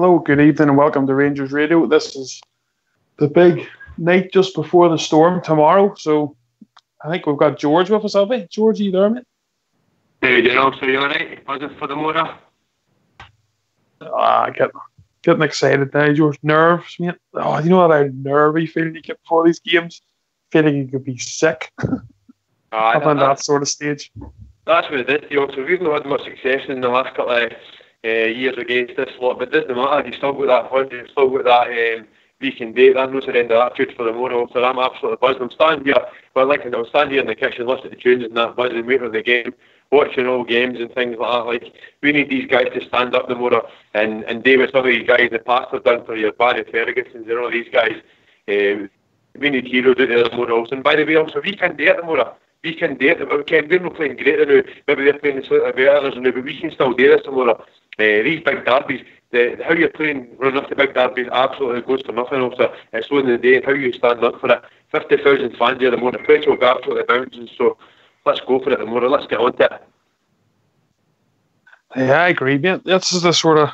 Hello, good evening, and welcome to Rangers Radio. This is the big night just before the storm tomorrow. So I think we've got George with us, have we? George, are you there, mate? Hey, you know, so you alright? Buzzing for the motor? Getting excited now, George. Nerves, mate. Oh, you know that nervy feeling you get before these games? Feeling you could be sick. I'm on that sort of stage. That's what it is, you know. So we've not had much success in the last couple of years against this lot, but it doesn't matter. You still got that hunt, you still got that week and date. That no surrender attitude for the motor. So I'm absolutely buzzing. I'm standing here, I'm standing here in the kitchen listening to tunes and that, buzzing, waiting for the game, watching all games and things like that. Like, we need these guys to stand up the motor and David, some of these guys in the past have done for your Barry Fergusons and all these guys. We need heroes out there the motor also. And by the way, also, we can date the motor. We can date them. We're not playing great now. Maybe they're playing slightly better now, but we can still do this tomorrow. These big derbies, how you're playing running up to big derbies absolutely goes for nothing. Also, it's one of the day and how you stand up for it. 50,000 fans here, the more the pressure will be absolutely bouncing. So let's go for it tomorrow. Let's get on to it. Yeah, I agree, mate. This is the sort of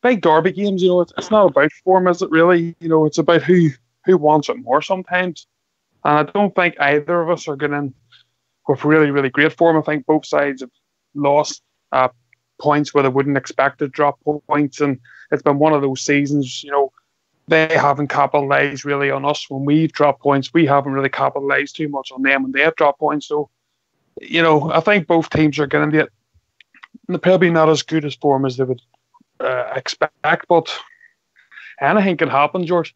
big derby games. You know, it's not about form, is it? Really, you know, it's about who wants it more sometimes. And I don't think either of us are going in with really, really great form. I think both sides have lost points where they wouldn't expect to drop points. And it's been one of those seasons, you know, they haven't capitalised really on us. When we've dropped points, we haven't really capitalised too much on them when they have dropped points. So, you know, I think both teams are getting it. They're probably not as good as form as they would expect, but anything can happen, George.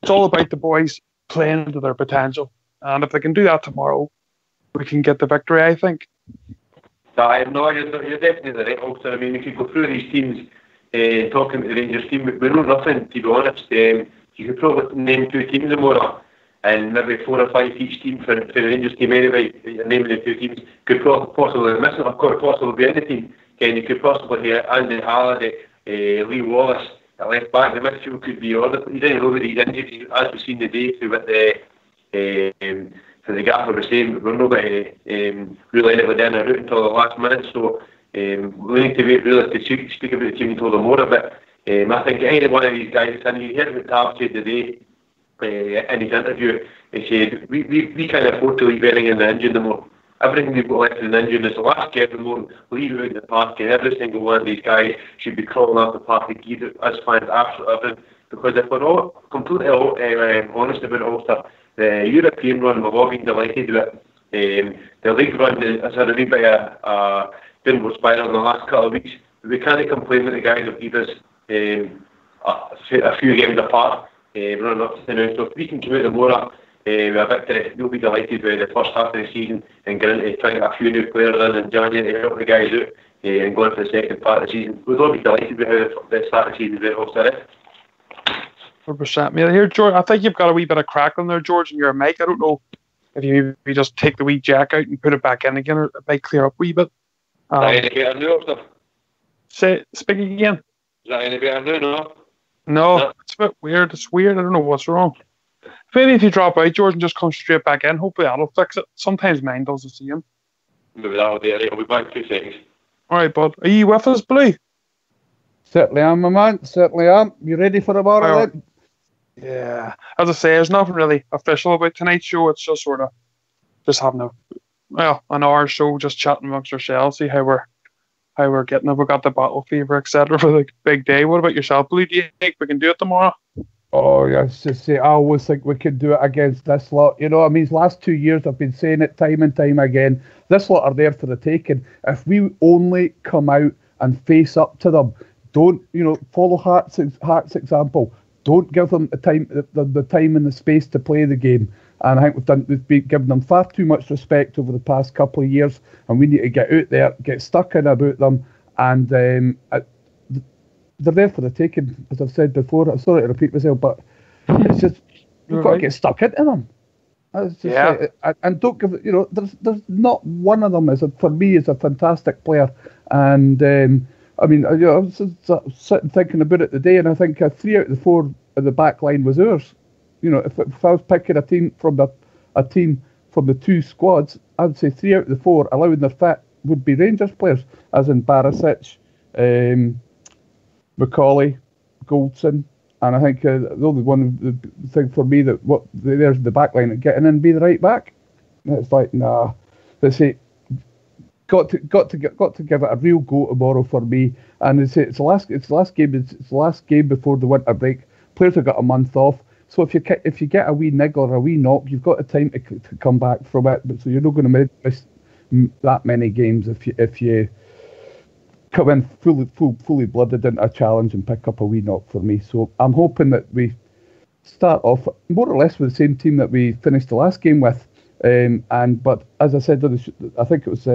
It's all about the boys playing into their potential, and if they can do that tomorrow, we can get the victory, I think. No, you're definitely the right also. I mean, if you go through these teams, talking to the Rangers team, we know nothing, to be honest. You could probably name two teams tomorrow, and maybe 4 or 5 each team for the Rangers team anyway. You're naming the two teams. Could possibly miss it, of course, possibly be in the team. And you could possibly hear Andy Halliday, Lee Wallace at left back. The midfield could be ordered. You didn't know that these injuries, as we've seen today, through with for the gaffer was saying, we're not going to really anybody in a route until the last minute. So we need to wait really to speak about the team until tomorrow. But I think any one of these guys, and you heard what Tav said today in his interview, he said, we can't afford to leave anything in the engine anymore. Everything we've got left in the engine is the last gear remote, leave it out in the park, and every single one of these guys should be crawling off the park to keep us fans absolutely everything. Because if we're all completely honest about it also, the European run, we've all been delighted with it. The league run has had a wee bit of downward spiral in the last couple of weeks. We can't complain that the guys have given us a few games apart running up to now. So if we can come out tomorrow with a victory, we'll be delighted with the first half of the season and get into trying to get a few new players in January to help the guys out and go on for the second part of the season. We'll all be delighted with how the start of the season is also. 100%. Mate, here, George, I think you've got a wee bit of crackling there, George, in your mic. I don't know if you maybe just take the wee jack out and put it back in again, or it might clear up a wee bit. Is that any better now or stuff? Speak again. Is that any better now? No, it's a bit weird. It's weird. I don't know what's wrong. Maybe if you drop out, George, and just come straight back in, hopefully that'll fix it. Sometimes mine does the same. Maybe that'll do it. I'll be back in 2 seconds. All right, bud. Are you with us, Blue? Certainly am, my man. Certainly am. You ready for the tomorrow then? Yeah. As I say, there's nothing really official about tonight's show. It's just sort of just having an hour show, just chatting amongst ourselves, see how we're getting. If we got the battle fever, etc. for the big day. What about yourself, Blue? Do you think we can do it tomorrow? Oh, yes, to say, I always think we could do it against this lot. You know, I mean, these last 2 years I've been saying it time and time again. This lot are there for the taking. If we only come out and face up to them, don't, you know, follow Hart's example. Don't give them the time and the space to play the game. And I think we've been giving them far too much respect over the past couple of years, and we need to get out there, get stuck in about them, and they're there for the taking, as I've said before. I'm sorry to repeat myself, but it's just you've got to get stuck into them. And don't give, you know, there's not one of them for me is a fantastic player, and I mean, you know, I was sitting thinking about it today, and I think 3 out of the 4 of the back line was ours. You know, if I was picking a team from the 2 squads, I would say 3 out of the 4, allowing their fit, would be Rangers players, as in Barisic, McCauley, Goldson, and I think the only one the thing for me that there's the back line getting in and be the right back. And it's like, nah. They say got to give it a real go tomorrow for me. And they say it's the last game. It's the last game before the winter break. Players have got a month off. So if you get a wee niggle or a wee knock, you've got the time to come back from it. But so you're not going to miss that many games if you come in fully blooded into a challenge and pick up a wee knock for me. So I'm hoping that we start off more or less with the same team that we finished the last game with. But as I said, I think it was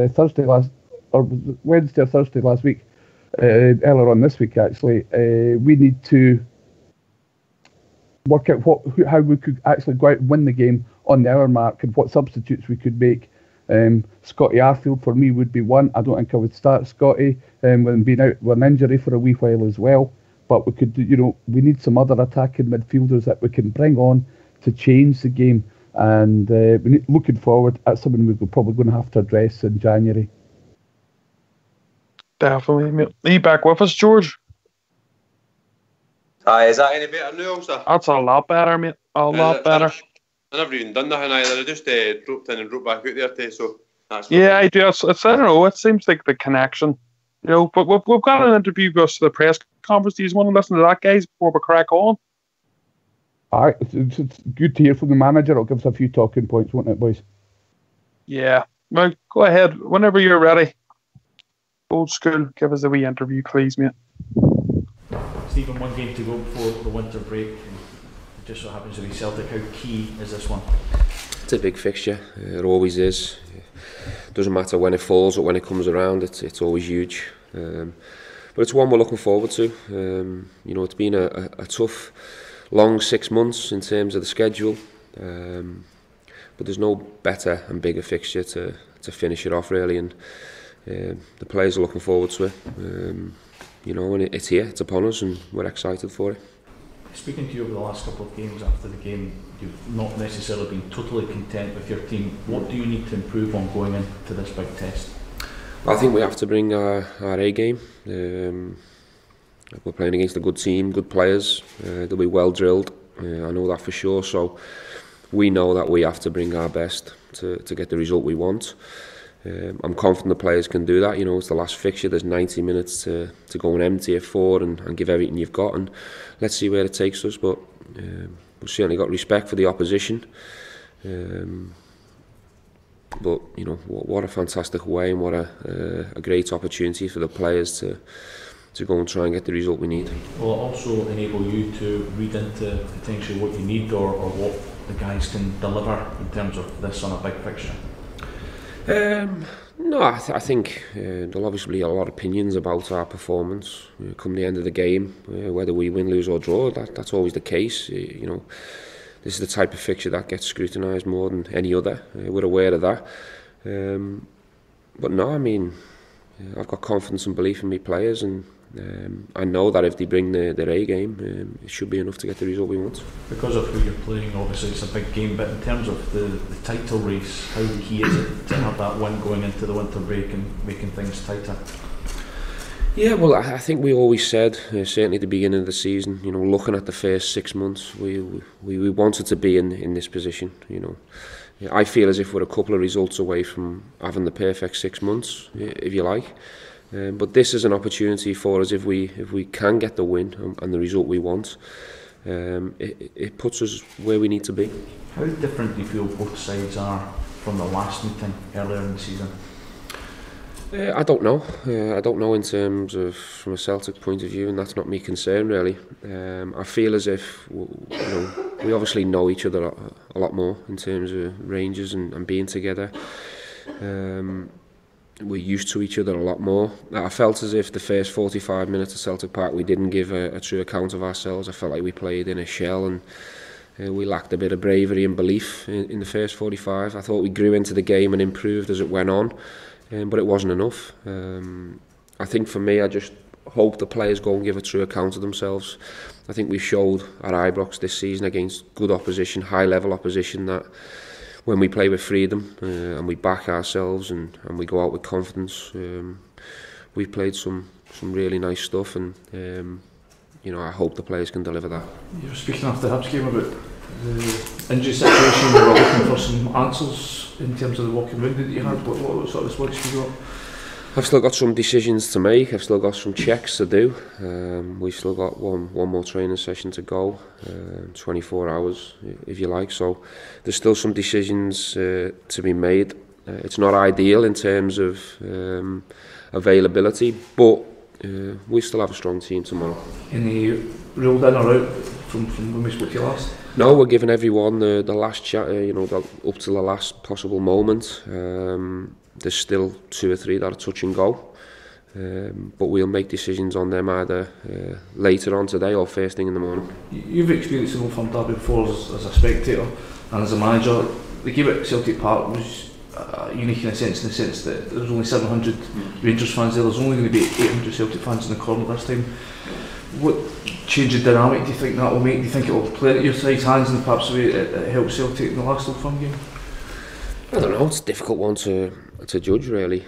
Wednesday or Thursday last week, earlier on this week actually, we need to work out how we could actually go out and win the game on the hour mark and what substitutes we could make. Scotty Arfield for me would be one. I don't think I would start Scotty with being out with an injury for a wee while as well. But we could, we need some other attacking midfielders that we can bring on to change the game. And looking forward, that's something we're probably going to have to address in January. Definitely, mate. Are you back with us, George? Aye, is that any better now, sir? That's a lot better, mate. A lot better. I never even done nothing either. I just dropped in and dropped back out there today, so that's yeah, I do. It's I don't know. It seems like the connection, But we've got an interview goes to the press conference. Do you want to listen to that, guys, before we crack on? Alright, it's good to hear from the manager. It'll give us a few talking points, won't it, boys? Yeah. Well, go ahead. Whenever you're ready. Old school, give us a wee interview, please, mate. Stephen, one game to go before the winter break. It just so happens to be Celtic. How key is this one? It's a big fixture. It always is. It doesn't matter when it falls or when it comes around. It's always huge. But it's one we're looking forward to. It's been a tough, long 6 months in terms of the schedule. But there's no better and bigger fixture to finish it off, really. And the players are looking forward to it. And it's here, it's upon us, and we're excited for it. Speaking to you over the last couple of games after the game, you've not necessarily been totally content with your team. What do you need to improve on going into this big test? I think we have to bring our A game. We're playing against a good team, good players. They'll be well drilled. I know that for sure. So we know that we have to bring our best to get the result we want. I'm confident the players can do that. It's the last fixture. There's 90 minutes to go and empty it for and give everything you've got, and let's see where it takes us. But we've certainly got respect for the opposition. But what a fantastic way, and what a great opportunity for the players to go and try and get the result we need. Will it also enable you to read into potentially what you need or what the guys can deliver in terms of this on a big fixture? No, I think there'll obviously be a lot of opinions about our performance come the end of the game, whether we win, lose or draw. That's always the case. This is the type of fixture that gets scrutinised more than any other. We're aware of that. But no, I mean, I've got confidence and belief in my players, and I know that if they bring their A game, it should be enough to get the result we want. Because of who you're playing, obviously it's a big game, but in terms of the title race, how key is it to have that win going into the winter break and making things tighter? Yeah, well, I think we always said, certainly at the beginning of the season, looking at the first 6 months, we wanted to be in this position. I feel as if we're a couple of results away from having the perfect 6 months, if you like. But this is an opportunity for us if we can get the win and the result we want. It puts us where we need to be. How different do you feel both sides are from the last meeting earlier in the season? I don't know. I don't know in terms of from a Celtic point of view, and that's not my concern really. I feel as if we obviously know each other a lot more in terms of ranges and being together. We're used to each other a lot more. I felt as if the first 45 minutes at Celtic Park we didn't give a true account of ourselves. I felt like we played in a shell, and we lacked a bit of bravery and belief in the first 45. I thought we grew into the game and improved as it went on, but it wasn't enough. I think for me, I just hope the players go and give a true account of themselves. I think we've showed at Ibrox this season against good opposition, high level opposition, that when we play with freedom and we back ourselves and we go out with confidence, we've played some really nice stuff, and I hope the players can deliver that. You were speaking after the Hibs game about the injury situation. You were looking for some answers in terms of the walking wound that you had. What sort of response have you got? I've still got some decisions to make. I've still got some checks to do. We've still got one more training session to go, 24 hours if you like. So there's still some decisions to be made. It's not ideal in terms of availability, but we still have a strong team tomorrow. Any ruled in or out from when we spoke to you last? No, we're giving everyone the last chat, up to the last possible moment. There's still 2 or 3 that are touch and go, but we'll make decisions on them either later on today or first thing in the morning. You've experienced an Old Firm derby before as a spectator and as a manager. The game at Celtic Park was unique in the sense that there was only 700 Rangers fans there. There's only going to be 800 Celtic fans in the corner this time. What change of dynamic do you think that will make? Do you think it will play at your side's hands and perhaps the way it helped Celtic in the last Old Firm game? I don't know. It's a difficult one to judge, really.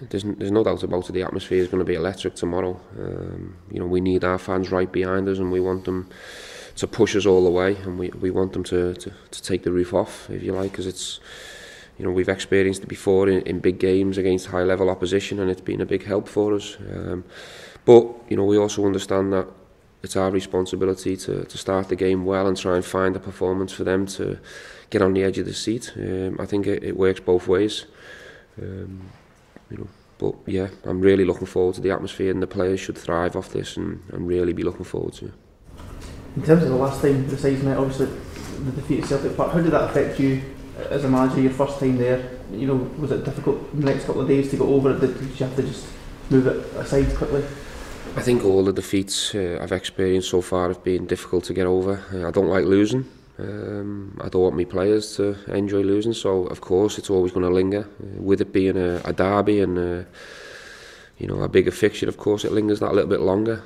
There's no doubt about it. The atmosphere is going to be electric tomorrow. We need our fans right behind us, and we want them to push us all the way, and we want them to take the roof off, if you like, because it's, we've experienced it before in big games against high level opposition, and it's been a big help for us. But we also understand that it's our responsibility to start the game well and try and find a performance for them to get on the edge of the seat. I think it works both ways. But yeah, I'm really looking forward to the atmosphere, and the players should thrive off this and really be looking forward to it. In terms of the last time the sides met, obviously the defeat at Celtic Park, how did that affect you as a manager, your first time there? Was it difficult in the next couple of days to get over it? Did you have to just move it aside quickly? I think all the defeats I've experienced so far have been difficult to get over. I don't like losing. I don't want my players to enjoy losing, so of course it's always going to linger. With it being a derby and a bigger fixture, of course it lingers that little bit longer.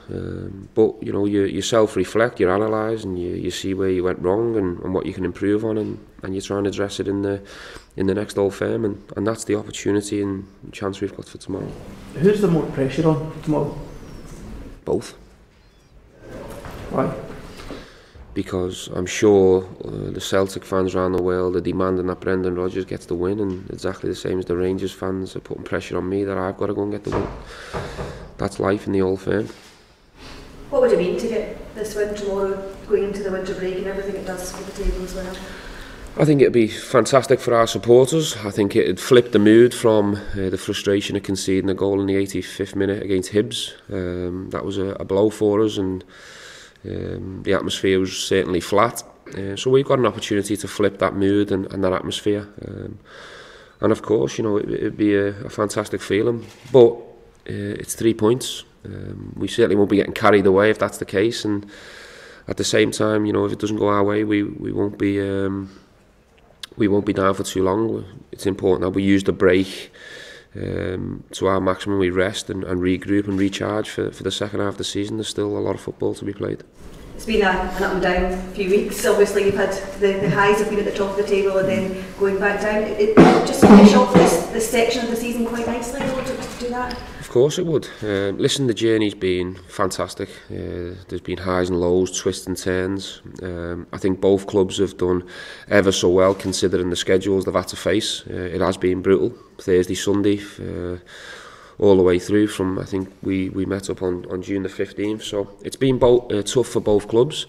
But you self-reflect, you analyse, and you see where you went wrong and what you can improve on, and you try and address it in the next Old Firm, and that's the opportunity and chance we've got for tomorrow. Who's the more pressure on tomorrow? Both. Why? Because I'm sure the Celtic fans around the world are demanding that Brendan Rodgers gets the win, and exactly the same as the Rangers fans are putting pressure on me that I've got to go and get the win. That's life in the Old Firm. What would it mean to get this win tomorrow, going into the winter break and everything it does for the table as well? I think it'd be fantastic for our supporters. I think it'd flip the mood from the frustration of conceding a goal in the 85th minute against Hibs. That was a blow for us, and the atmosphere was certainly flat. So we've got an opportunity to flip that mood and that atmosphere. And of course, it'd be a fantastic feeling. But it's 3 points. We certainly won't be getting carried away if that's the case. And at the same time, if it doesn't go our way, we won't be down for too long. It's important that we use the break to our maximum. We rest and regroup and recharge for the second half of the season. There's still a lot of football to be played. It's been an up and down few weeks. Obviously you've had the highs have been at the top of the table and then going back down. It just finish off this section of the season quite nicely to do that? Of course it would. Listen, the journey's been fantastic. There's been highs and lows, twists and turns. I think both clubs have done ever so well considering the schedules they've had to face. It has been brutal. Thursday, Sunday, all the way through from, I think we met up on June the 15th. So it's been tough for both clubs.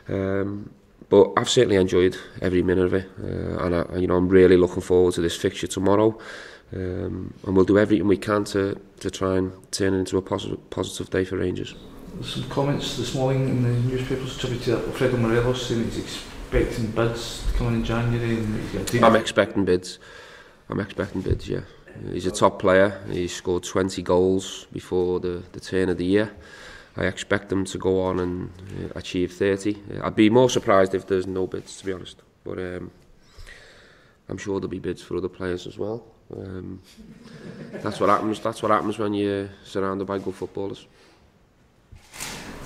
But I've certainly enjoyed every minute of it. And I'm really looking forward to this fixture tomorrow. And we'll do everything we can to try and turn it into a positive day for Rangers. There's some comments this morning in the newspapers attributed to Alfredo Morelos saying he's expecting bids to come in January. And I'm expecting bids, yeah. He's a top player. He scored 20 goals before the turn of the year. I expect him to go on and achieve 30. I'd be more surprised if there's no bids, to be honest. But I'm sure there'll be bids for other players as well. That's what happens. That's what happens when you're surrounded by good footballers.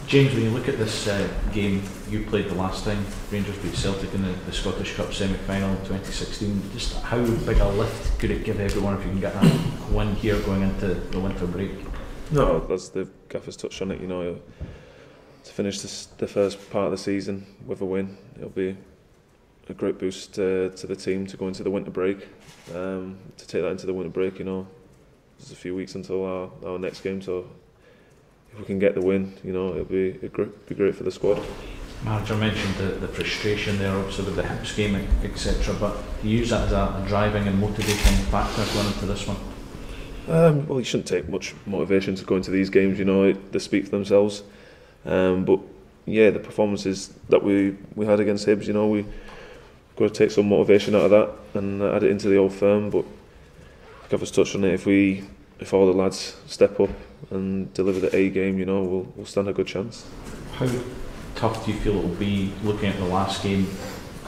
James, when you look at this game you played the last time Rangers beat Celtic in the Scottish Cup semi-final in 2016, just how big a lift could it give everyone if you can get a win here going into the winter break? No, as the gaffers touched on it, to finish the first part of the season with a win, it'll be a great boost to the team to go into the winter break. To take that into the winter break, there's a few weeks until our next game, so if we can get the win, it'll be great for the squad. Manager mentioned the frustration there, obviously with the Hibs game, etc. But do you use that as a driving and motivating factor going into this one? Well, you shouldn't take much motivation to go into these games. They speak for themselves. But yeah, the performances that we had against Hibs, we got to take some motivation out of that and add it into the Old Firm. But Gavin's touched on it. If all the lads step up and deliver the A game, we'll stand a good chance. How tough do you feel it will be looking at the last game,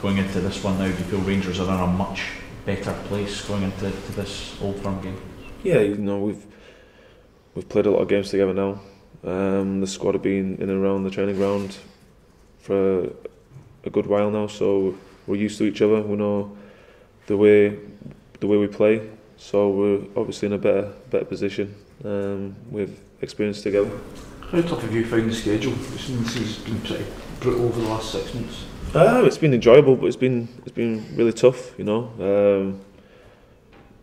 going into this one now? Do you feel Rangers are in a much better place going into this Old Firm game? Yeah, we've played a lot of games together now. The squad have been in and around the training ground for a good while now, so we're used to each other. We know the way we play, so we're obviously in a better position with experience together. How tough have you found the schedule? This has been pretty brutal over the last 6 months. It's been enjoyable, but it's been really tough. I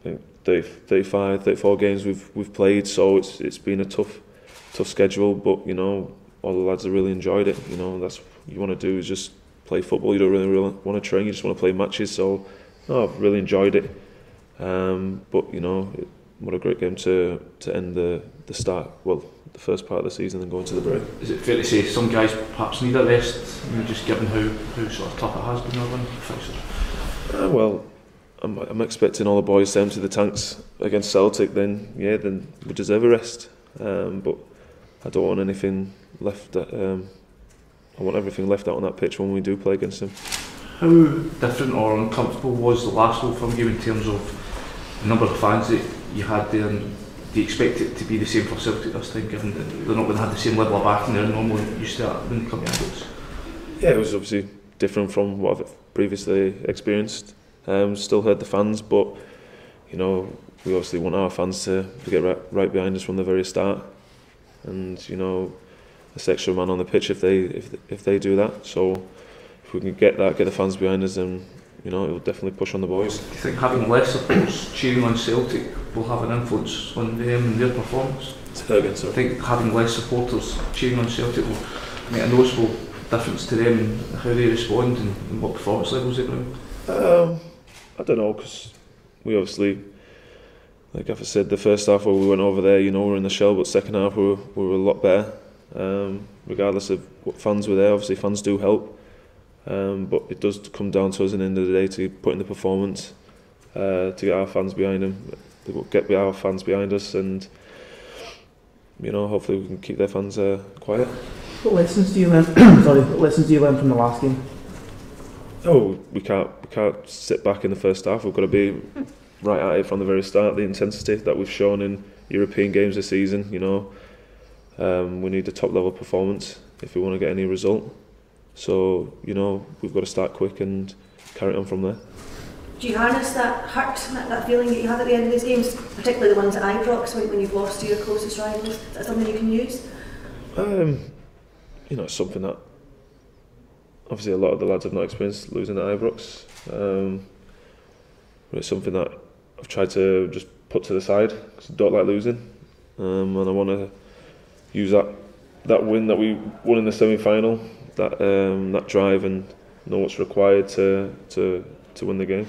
think 35, 34 games we've played, so it's been a tough schedule. But all the lads have really enjoyed it. That's what you want to do, is just play football. You don't really want to train. You just want to play matches. So I've really enjoyed it. But what a great game to end the start. Well, the first part of the season and go into the break. Is it fair to say some guys perhaps need a rest? Just given how sort of tough it has been over the fixture. Well, I'm expecting all the boys to empty the tanks against Celtic. Then we deserve a rest. But I don't want anything left. I want everything left out on that pitch when we do play against them. How different or uncomfortable was the last Old Firm game in terms of the number of fans that you had there? And do you expect it to be the same for Celtic this time, given that they're not going to have the same level of backing they're normally used to when they come to us? Yeah, it was obviously different from what I've previously experienced. Still heard the fans, but we obviously want our fans to get right behind us from the very start, and this extra man on the pitch if they do that. So if we can get the fans behind us, then it will definitely push on the boys. Do you think having less supporters cheering on Celtic will have an influence on them and their performance? Say that again, sorry. I think having less supporters cheering on Celtic will make a noticeable difference to them and how they respond and what performance levels they bring. I don't know, because we obviously, like I said, the first half where we went over there, we were in the shell, but second half we were a lot better. Regardless of what fans were there, obviously fans do help. But it does come down to us at the end of the day to put in the performance, to get our fans behind them, get our fans behind us, and hopefully we can keep their fans quiet. What lessons do you learn? What lessons do you learn from the last game? Oh, we can't sit back in the first half. We've got to be right at it from the very start. The intensity that we've shown in European games this season, we need a top level performance if we want to get any result. So we've got to start quick and carry on from there. Do you harness that hurt, that feeling that you have at the end of these games, particularly the ones at Ibrox when you've lost to your closest rivals? Is that something you can use? It's something that obviously a lot of the lads have not experienced losing at Ibrox. But it's something that I've tried to just put to the side because I don't like losing, and I want to use that win that we won in the semi-final, that drive, and know what's required to win the game.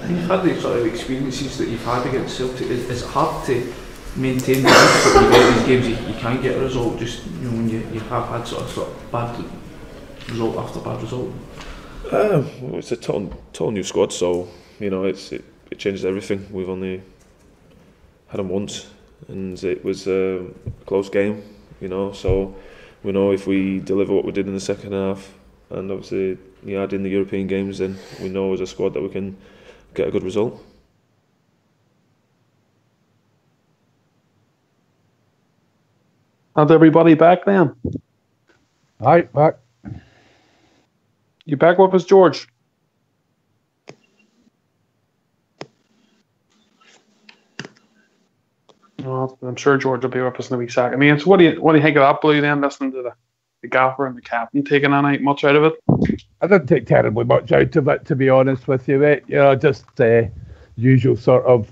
You've had these sort of experiences that you've had against Celtic. Is it hard to maintain the pace that you get in these games? You can get a result just when you have had sort of bad result after bad result. It's a total new squad, so it changes everything. We've only had them once, and it was a close game. So we know if we deliver what we did in the second half, and obviously you add in the European games, then we know as a squad that we can get a good result. And everybody back then? Aye, back. You back with us, George? Well, I'm sure George will be with us in a wee second. I mean, so what do you think of that, Blue? Then listening to the gaffer and the captain taking much out of it. I didn't take terribly much out of it, to be honest with you, mate. You know, just usual sort of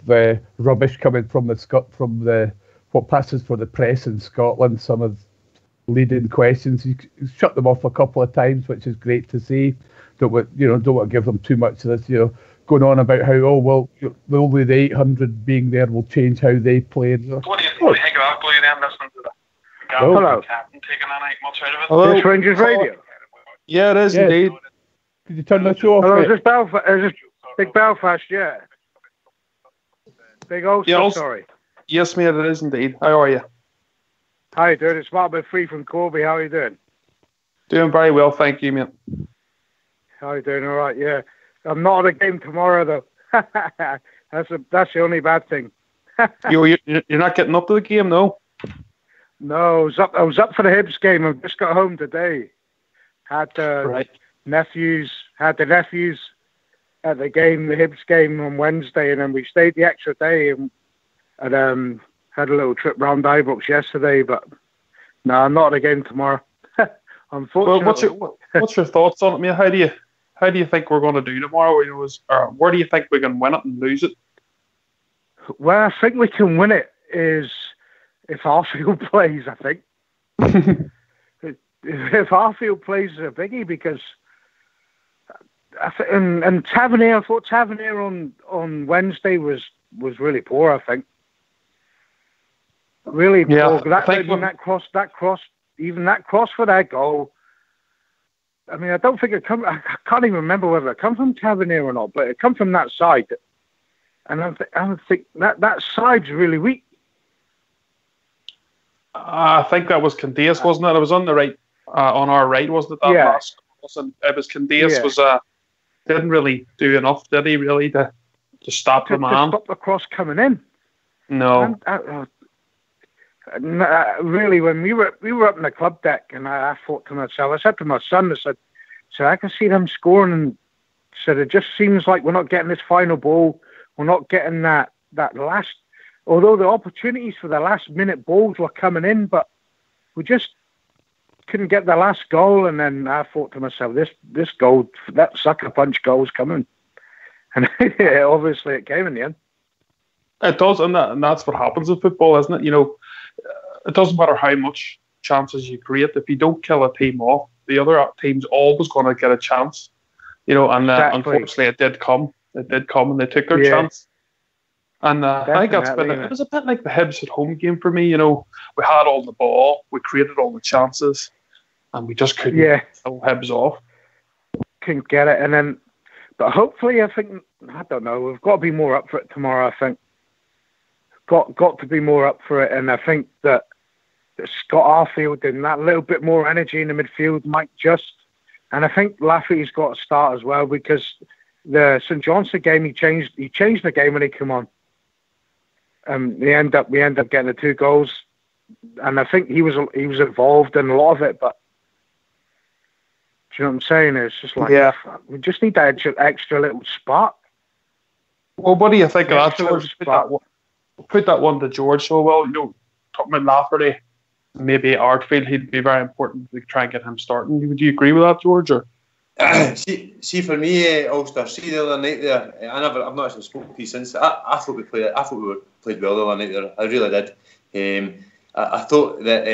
rubbish coming from the what passes for the press in Scotland. Some of leading questions, he shut them off a couple of times, which is great to see. Don't want to give them too much of this, going on about how only the 800 being there will change how they play. What do you think of that, Blue? Then listening to the Hello. captain taking much out of it. Hello. This Rangers Radio. Yeah, it is indeed. Could you turn the show off? Hello, is this Belfast? Is this Big Belfast? Yeah. Big Ulster, Yeah, sorry. Yes, mate, it is indeed. How are you? How you doing? It's Mark Free from Corby. How are you doing? Doing very well, thank you, mate. How you doing? All right, yeah. I'm not at a game tomorrow, though. That's the only bad thing. You're not getting up to the game, no? No, I was up for the Hibs game. I've just got home today. Had the nephews at the game, the Hibs game on Wednesday, and then we stayed the extra day and had a little trip round Ibrox yesterday. But no, I'm not at a game tomorrow. Unfortunately. Well, what's your thoughts on it, mate? How do you think we're going to do tomorrow? Where do you think we can win it and lose it? Where I think we can win it is if Arfield plays, I think. If Arfield plays is a biggie, because and Tavernier, I thought Tavernier on Wednesday was really poor, I think. Really poor. That cross for that goal. I mean, I don't think I can't even remember whether it come from Tavernier or not, but it come from that side. And I think that side's really weak. I think that was Candace, wasn't it? It was on the right, on our right, wasn't it? Last. It was Candace was didn't really do enough, did he? Really to stop the man? To stop the cross coming in. No. Really, when we were up in the club deck, and I thought to myself, I said to my son, I said, I can see them scoring, and said it just seems like we're not getting this final ball. We're not getting that last. Although the opportunities for the last minute balls were coming in, but we just couldn't get the last goal. And then I thought to myself, this goal, that sucker punch goal's coming, and obviously it came in the end. It does, and that's what happens in football, isn't it? It doesn't matter how much chances you create. If you don't kill a team off, the other team's always going to get a chance. And unfortunately, it did come. It did come, and they took their chance. And I think it was a bit like the Hibs at home game for me. We had all the ball, we created all the chances, and we just couldn't kill Hibs off. Couldn't get it, and then, but hopefully, I don't know. We've got to be more up for it tomorrow. I think got to be more up for it, and I think that Scott Arfield and that little bit more energy in the midfield might just. And I think Lafferty's got to start as well, because the St Johnstone game he changed the game when he came on. We end up getting the 2 goals, and I think he was involved in a lot of it. But do you know what I'm saying? It's just like we just need that extra little spark. Well, what do you think of that, George? Put that one to George so well. Talking about Lafferty, maybe Artfield, he'd be very important to try and get him starting. Would you agree with that, George? Or? See, for me, Ulster. See the other night there. I've not actually spoken to you since. I thought we played. I thought we played well the other night there. I really did. I thought that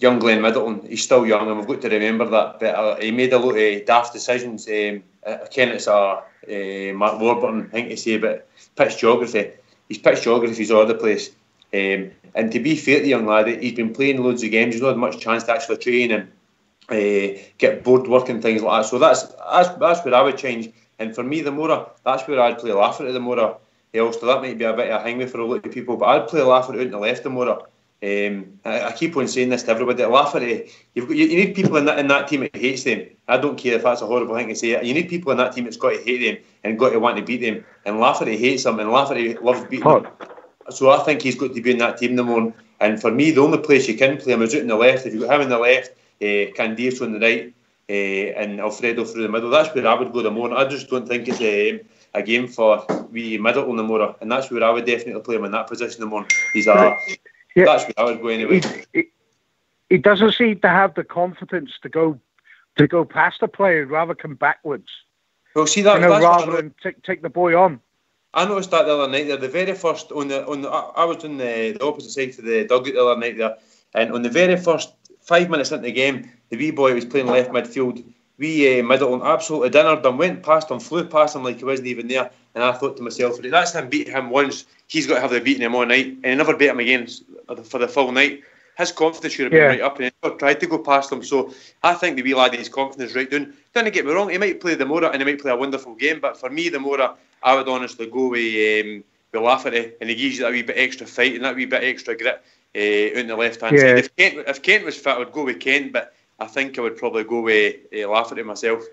young Glenn Middleton, he's still young, and we've got to remember that. But he made a lot of daft decisions. Ken, it's Mark Warburton thing to say about pitch geography. His pitch geography is all over the place. And to be fair to the young lad, he's been playing loads of games. He's not had much chance to actually train and get board work and things like that. So that's where I would change. And for me, that's where I'd play Lafferty the more. Ulster, that might be a bit of a hangway for a lot of people, but I'd play Lafferty out on the left the more. I keep on saying this to everybody. Lafferty, you need people in that team that hates them. I don't care if that's a horrible thing to say. You need people in that team that's got to hate them and got to want to beat them. And Lafferty hates them, and Lafferty loves beating them. So I think he's got to be in that team no more. And for me, the only place you can play him is out on the left. If you've got him on the left, Candace on the right, and Alfredo through the middle, that's where I would go the more. I just don't think it's a game for wee Middleton the more, and that's where I would definitely play him in that position the more. That's where I would go anyway. He doesn't seem to have the confidence to go past the player. He'd rather come backwards. Well, see that rather than take the boy on. I noticed that the other night there. The very first I was on the opposite side to the dugout the other night there, and on the very first 5 minutes into the game, the wee boy was playing left midfield. Middleton absolutely dinnered him, went past him, flew past him like he wasn't even there. And I thought to myself, that's him beating him once. He's got to have the beating him all night, and he never beat him again for the full night. His confidence should have been right up, and he never tried to go past him. So I think the wee lad, his confidence right down. Don't get me wrong, he might play the Mora and he might play a wonderful game, but for me, the Mora, I would honestly go with Lafferty, and he gives you that wee bit extra fight and that wee bit extra grit out on the left hand side. If Kent was fit, I would go with Kent, but I think I would probably go with Lafferty myself.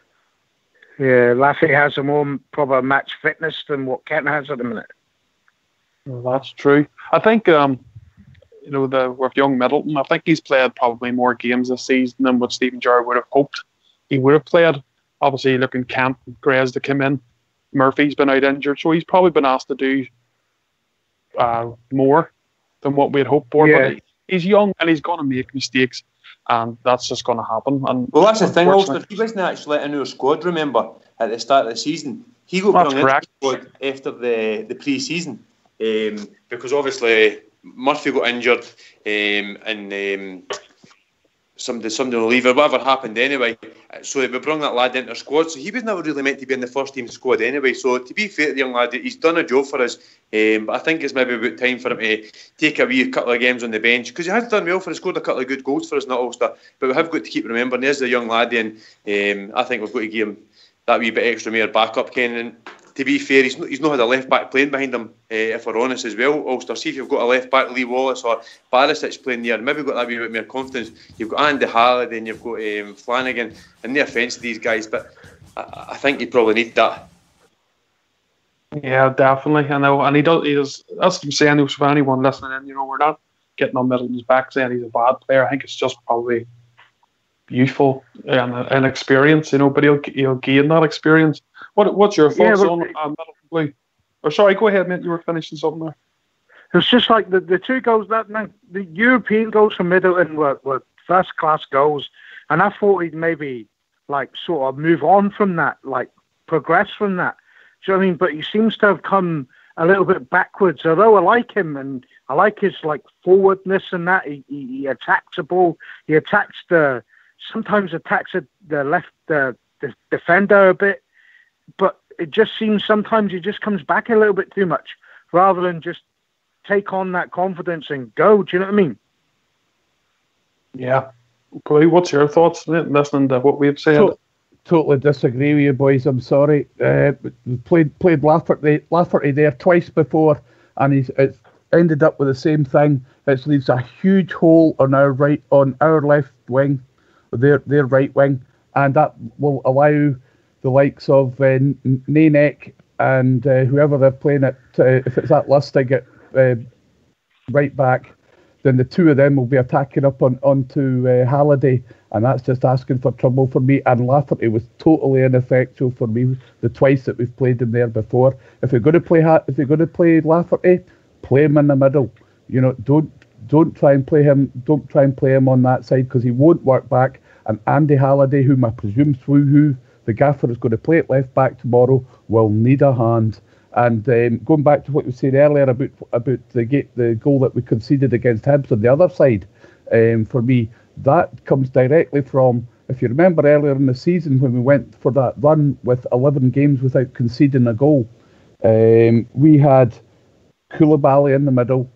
Yeah, Lafferty has a more proper match fitness than what Kent has at the minute. Well, that's true. I think with young Middleton, I think he's played probably more games this season than what Stephen Gerrard would have hoped he would have played. Obviously, looking Kent and Gray's to come in. Murphy's been out injured, so he's probably been asked to do more than what we had hoped for. Yeah. But he's young and he's going to make mistakes, and that's just going to happen. And well, that's the thing, Ulster. He wasn't actually in our squad, remember, at the start of the season. He got brought into the squad after the pre-season, because obviously Murphy got injured, and somebody will leave or whatever happened anyway. So we brought that lad into our squad. So he was never really meant to be in the first team squad anyway. So to be fair to the young lad, he's done a job for us. But I think it's maybe about time for him to take a wee couple of games on the bench, because he has done well for us, scored a couple of good goals for us, not Ulster. But we have got to keep remembering there's a young lad, and I think we've got to give him that wee bit extra mere backup, Ken. And to be fair, he's not had a left back playing behind him, if we're honest as well. Ulster, see if you've got a left back, Lee Wallace or Barisic playing there, maybe got that wee bit more confidence. You've got Andy Halliday and you've got Flanagan, and no offence to these guys, but I think you probably need that. Yeah, definitely. I know, and he does. That's what I'm saying. For anyone listening in, we're not getting on Middleton's back saying he's a bad player. I think it's just probably youthful and experience, but he'll gain that experience. What's your thoughts on Middleton Blue? Or sorry, go ahead, mate. You were finishing something there. It was just like the two goals the European goals from Middleton were first class goals, and I thought he'd maybe sort of move on from that, progress from that. Do you know what I mean? But he seems to have come a little bit backwards. Although I like him and I like his forwardness and that he attacks the ball. He sometimes attacks the left the defender a bit. But it just seems sometimes he just comes back a little bit too much, rather than just take on that confidence and go. Do you know what I mean? Yeah. Blue, what's your thoughts listening to what we've said? Totally disagree with you boys. I'm sorry. Played Lafferty there twice before, and it's ended up with the same thing. It leaves a huge hole on our left wing, their right wing, and that will allow the likes of Nanek and whoever they're playing at, if it's at Lustig at right back, then the two of them will be attacking up onto Halliday, and that's just asking for trouble for me. And Lafferty was totally ineffectual for me the twice that we've played him there before. If you're going to play Lafferty, play him in the middle. Don't try and play him. Don't try and play him on that side, because he won't work back. And Andy Halliday, whom I presume who the gaffer is going to play at left back tomorrow, will need a hand. And going back to what you said earlier about the goal that we conceded against Hibs on the other side, for me, that comes directly from, if you remember earlier in the season when we went for that run with 11 games without conceding a goal, we had Koulibaly in the middle,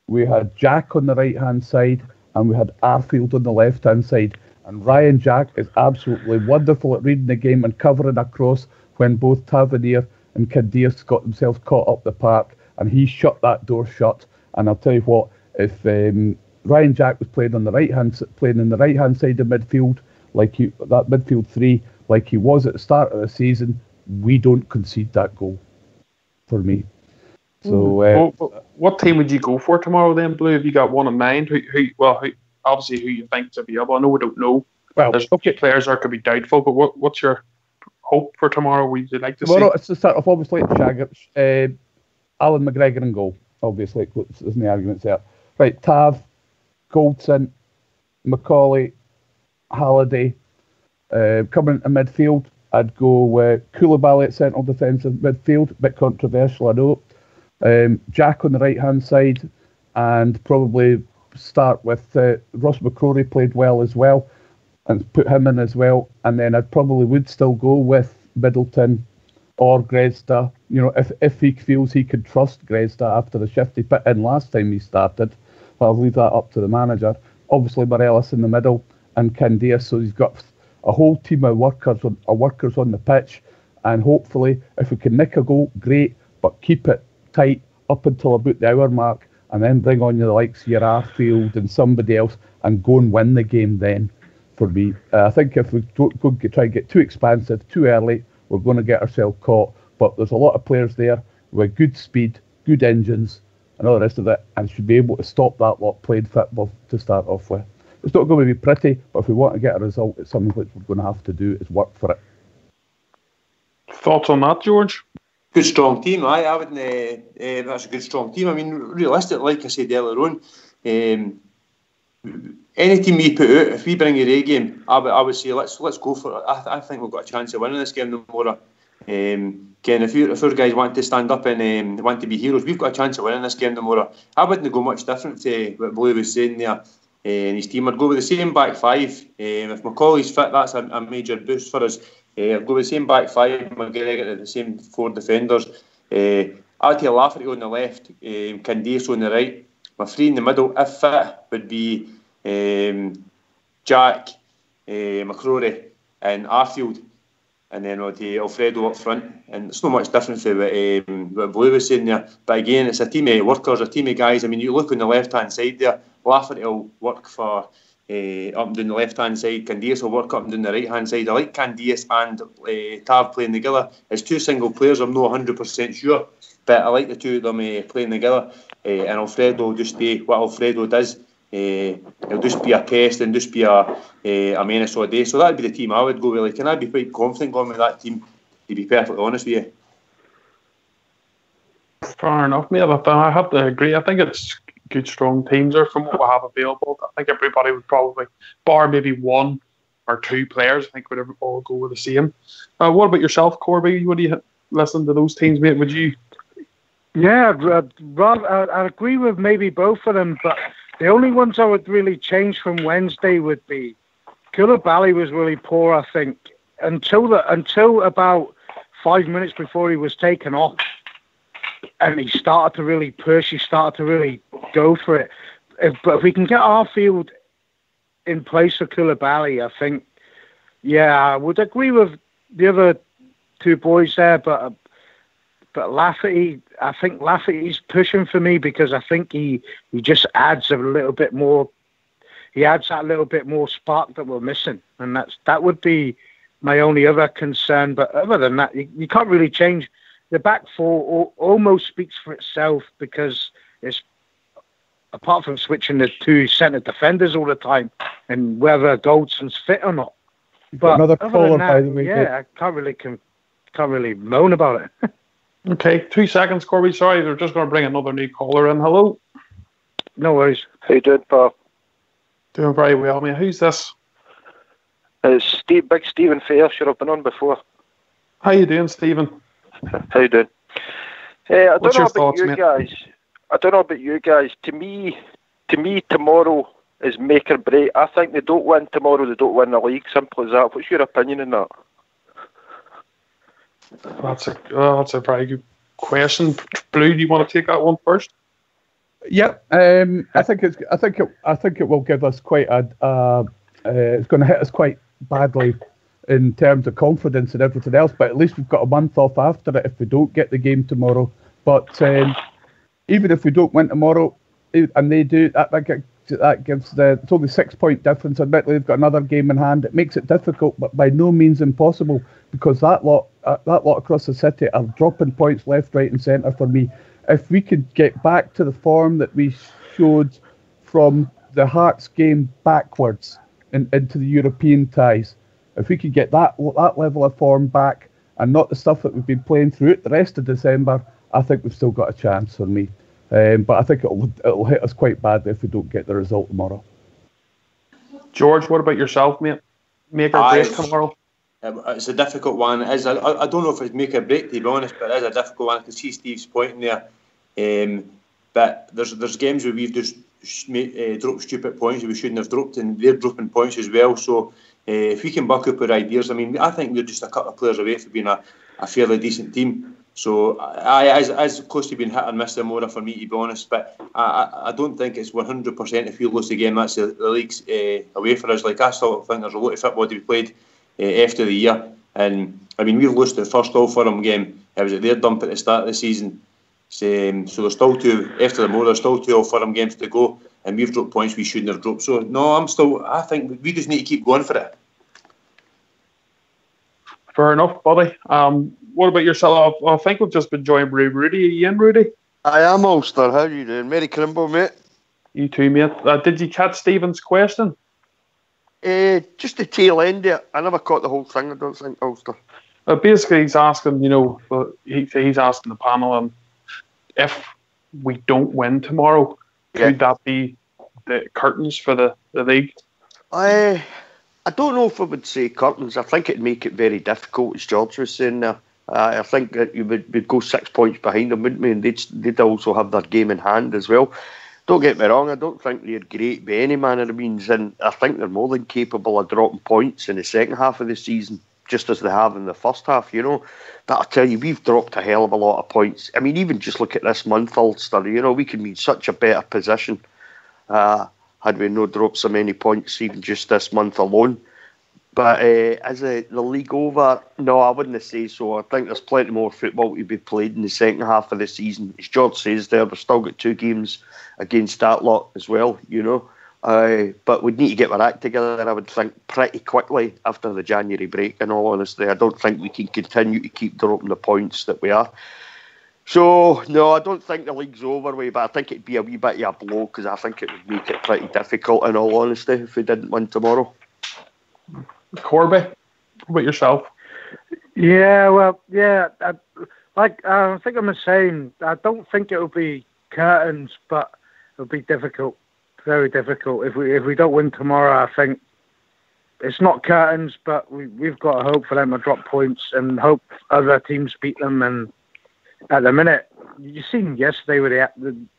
we had Jack on the right-hand side, and we had Arfield on the left-hand side. And Ryan Jack is absolutely wonderful at reading the game and covering across when both Tavernier and Cadiz got themselves caught up the park, and he shut that door shut. And I'll tell you what, if Ryan Jack was playing in the right hand side of midfield, that midfield three, like he was at the start of the season, we don't concede that goal. For me. So, what team would you go for tomorrow then, Blue? Have you got one in mind? Who obviously who you think to be able? I know we don't know. Well, there's players that could be doubtful, but what's your hope for tomorrow? Would you like to Tomorrow, see? it's the start of obviously Shaggart, Alan McGregor in goal. Obviously, there's no arguments there. Right, Tav, Goldson, Macaulay, Halliday. Coming into midfield, I'd go with Koulibaly at central defensive midfield. Bit controversial, I know. Jack on the right hand side, and probably start with Ross McCrory played well as well, and put him in as well. And then I'd probably would still go with Middleton or Grezda. You know, if he feels he could trust Grezda after the shift he put in last time he started. But I'll leave that up to the manager. Obviously, Morelos in the middle and Candia, so he's got a whole team of workers on the pitch. And hopefully, if we can nick a goal, great, but keep it tight up until about the hour mark, and then bring on the likes of your Arfield and somebody else and go and win the game then, for me. I think if we don't go try and get too expansive too early, we're going to get ourselves caught. But there's a lot of players there with good speed, good engines, and all the rest of it, and should be able to stop that lot playing football to start off with. It's not going to be pretty, but if we want to get a result, it's something which we're going to have to do is work for it. Thoughts on that, George? Good strong team, I wouldn't. That's a good strong team. I mean, realistically, like I said earlier on, any team we put out, if we bring your A game, I would say let's go for it. I think we've got a chance of winning this game tomorrow. Ken, if our guys want to stand up and want to be heroes, we've got a chance of winning this game tomorrow. I wouldn't go much different to what Blue was saying there. And his team, I'd go with the same back five. If Macaulay's fit, that's a major boost for us. I'd go with the same back five, McGregor, the same four defenders. I'd take Lafferty on the left, Candace on the right. My three in the middle, if fit, would be Jack, McCrory and Arfield. And then with Alfredo up front. And it's not much different from what Blue was saying there. But again, it's a team of workers, a team of guys. I mean, you look on the left-hand side there, Lafferty will work for up and down the left-hand side. Candias will work up and down the right-hand side. I like Candias and Tav playing together. It's two single players, I'm not 100% sure. But I like the two of them playing together. And Alfredo will just do what Alfredo does. It'll just be a test and just be a menace all day. So that'd be the team I would go with. Like, and I'd be quite confident going with that team, to be perfectly honest with you. Fair enough, mate. I have to agree. I think it's good, strong teams are from what we have available. I think everybody would probably, bar maybe one or two players, I think would all go with the same. What about yourself, Corby? What do you listen to those teams, mate? Would you? Yeah, I'd agree with maybe both of them, but the only ones I would really change from Wednesday would be Koulibaly was really poor, I think, until about 5 minutes before he was taken off, and he started to really push. He started to really go for it. But if we can get Arfield in place for Koulibaly, I think, yeah, I would agree with the other two boys there, but Lafferty, I think Lafferty's pushing for me because I think he just adds a little bit more. He adds that little bit more spark that we're missing, and that would be my only other concern. But other than that, you can't really change. The back four almost speaks for itself because it's, apart from switching the two centre defenders all the time and whether Goldson's fit or not. But another caller, by the way. Yeah, I can't really moan about it. Okay, 2 seconds, Corby. Sorry, they're just going to bring another new caller in. Hello. No worries. How you doing, pal? Doing very well, mate. Who's this? It's Big Stephen Fair. Sure, I've been on before. How you doing, Stephen? How you doing? I What's don't know your about thoughts, you mate? guys. I don't know about you guys. To me, tomorrow is make or break. I think they don't win tomorrow, they don't win the league. Simple as that. What's your opinion on that? That's a very good question. Blue, do you want to take that one first? Yep. I think it will give us quite it's going to hit us quite badly in terms of confidence and everything else. But at least we've got a month off after it if we don't get the game tomorrow. But even if we don't win tomorrow, and they do, that gives it's only 6 point difference. Admittedly, they've got another game in hand. It makes it difficult, but by no means impossible, because that lot across the city are dropping points left, right, and centre for me. If we could get back to the form that we showed from the Hearts game backwards and into the European ties, if we could get that level of form back and not the stuff that we've been playing throughout the rest of December, I think we've still got a chance for me. But I think it'll hit us quite badly if we don't get the result tomorrow. George, what about yourself, mate? Make or break tomorrow? It's a difficult one. I don't know if it's make or break, to be honest, but it is a difficult one. I can see Steve's point there. But there's games where we've just dropped stupid points that we shouldn't have dropped, and they're dropping points as well. So if we can buck up our ideas, I mean, I think we're just a couple of players away from being a fairly decent team. So as close to being hit and miss tomorrow for me, to be honest. But I don't think it's 100% if we lose the game, that's the league's away for us. Like, I still think there's a lot of football to be played after the year. And I mean, we've lost the first Old Firm game. It was at their dump at the start of the season. So there's still two, after the more, there's still 2 Old Firm games to go. And we've dropped points we shouldn't have dropped. So no, I think we just need to keep going for it. Fair enough, buddy. What about yourself? I think we've just been joined by Rudy. Are you in, Rudy? I am, Ulster. How are you doing? Merry Crimble, mate. You too, mate. Did you catch Stephen's question? Just the tail end of it. I never caught the whole thing, I don't think, Ulster. Basically, he's asking, he's asking the panel, if we don't win tomorrow, could that be the curtains for the league? I don't know if I would say curtains. I think it'd make it very difficult, as George was saying there. I think that you would go 6 points behind them, wouldn't we? And they'd also have their game in hand as well. Don't get me wrong, I don't think they're great by any manner of means, and I think they're more than capable of dropping points in the second half of the season, just as they have in the first half, But I tell you, we've dropped a hell of a lot of points. I mean, even just look at this month, Ulster, we could be in such a better position had we not dropped so many points, even just this month alone. But is the league over? No, I wouldn't say so. I think there's plenty more football to be played in the second half of the season. As George says there, we've still got 2 games against that lot as well, But we'd need to get our act together, I would think, pretty quickly after the January break, in all honesty. I don't think we can continue to keep dropping the points that we are. So, no, I don't think the league's over, but I think it'd be a wee bit of a blow, because I think it would make it pretty difficult, in all honesty, if we didn't win tomorrow. Corby, what about yourself? Yeah, well, yeah, I think I'm the same. I don't think it'll be curtains, but it'll be difficult, very difficult. If we don't win tomorrow, I think it's not curtains, but we've got to hope for them to drop points and hope other teams beat them. And at the minute, you seen yesterday with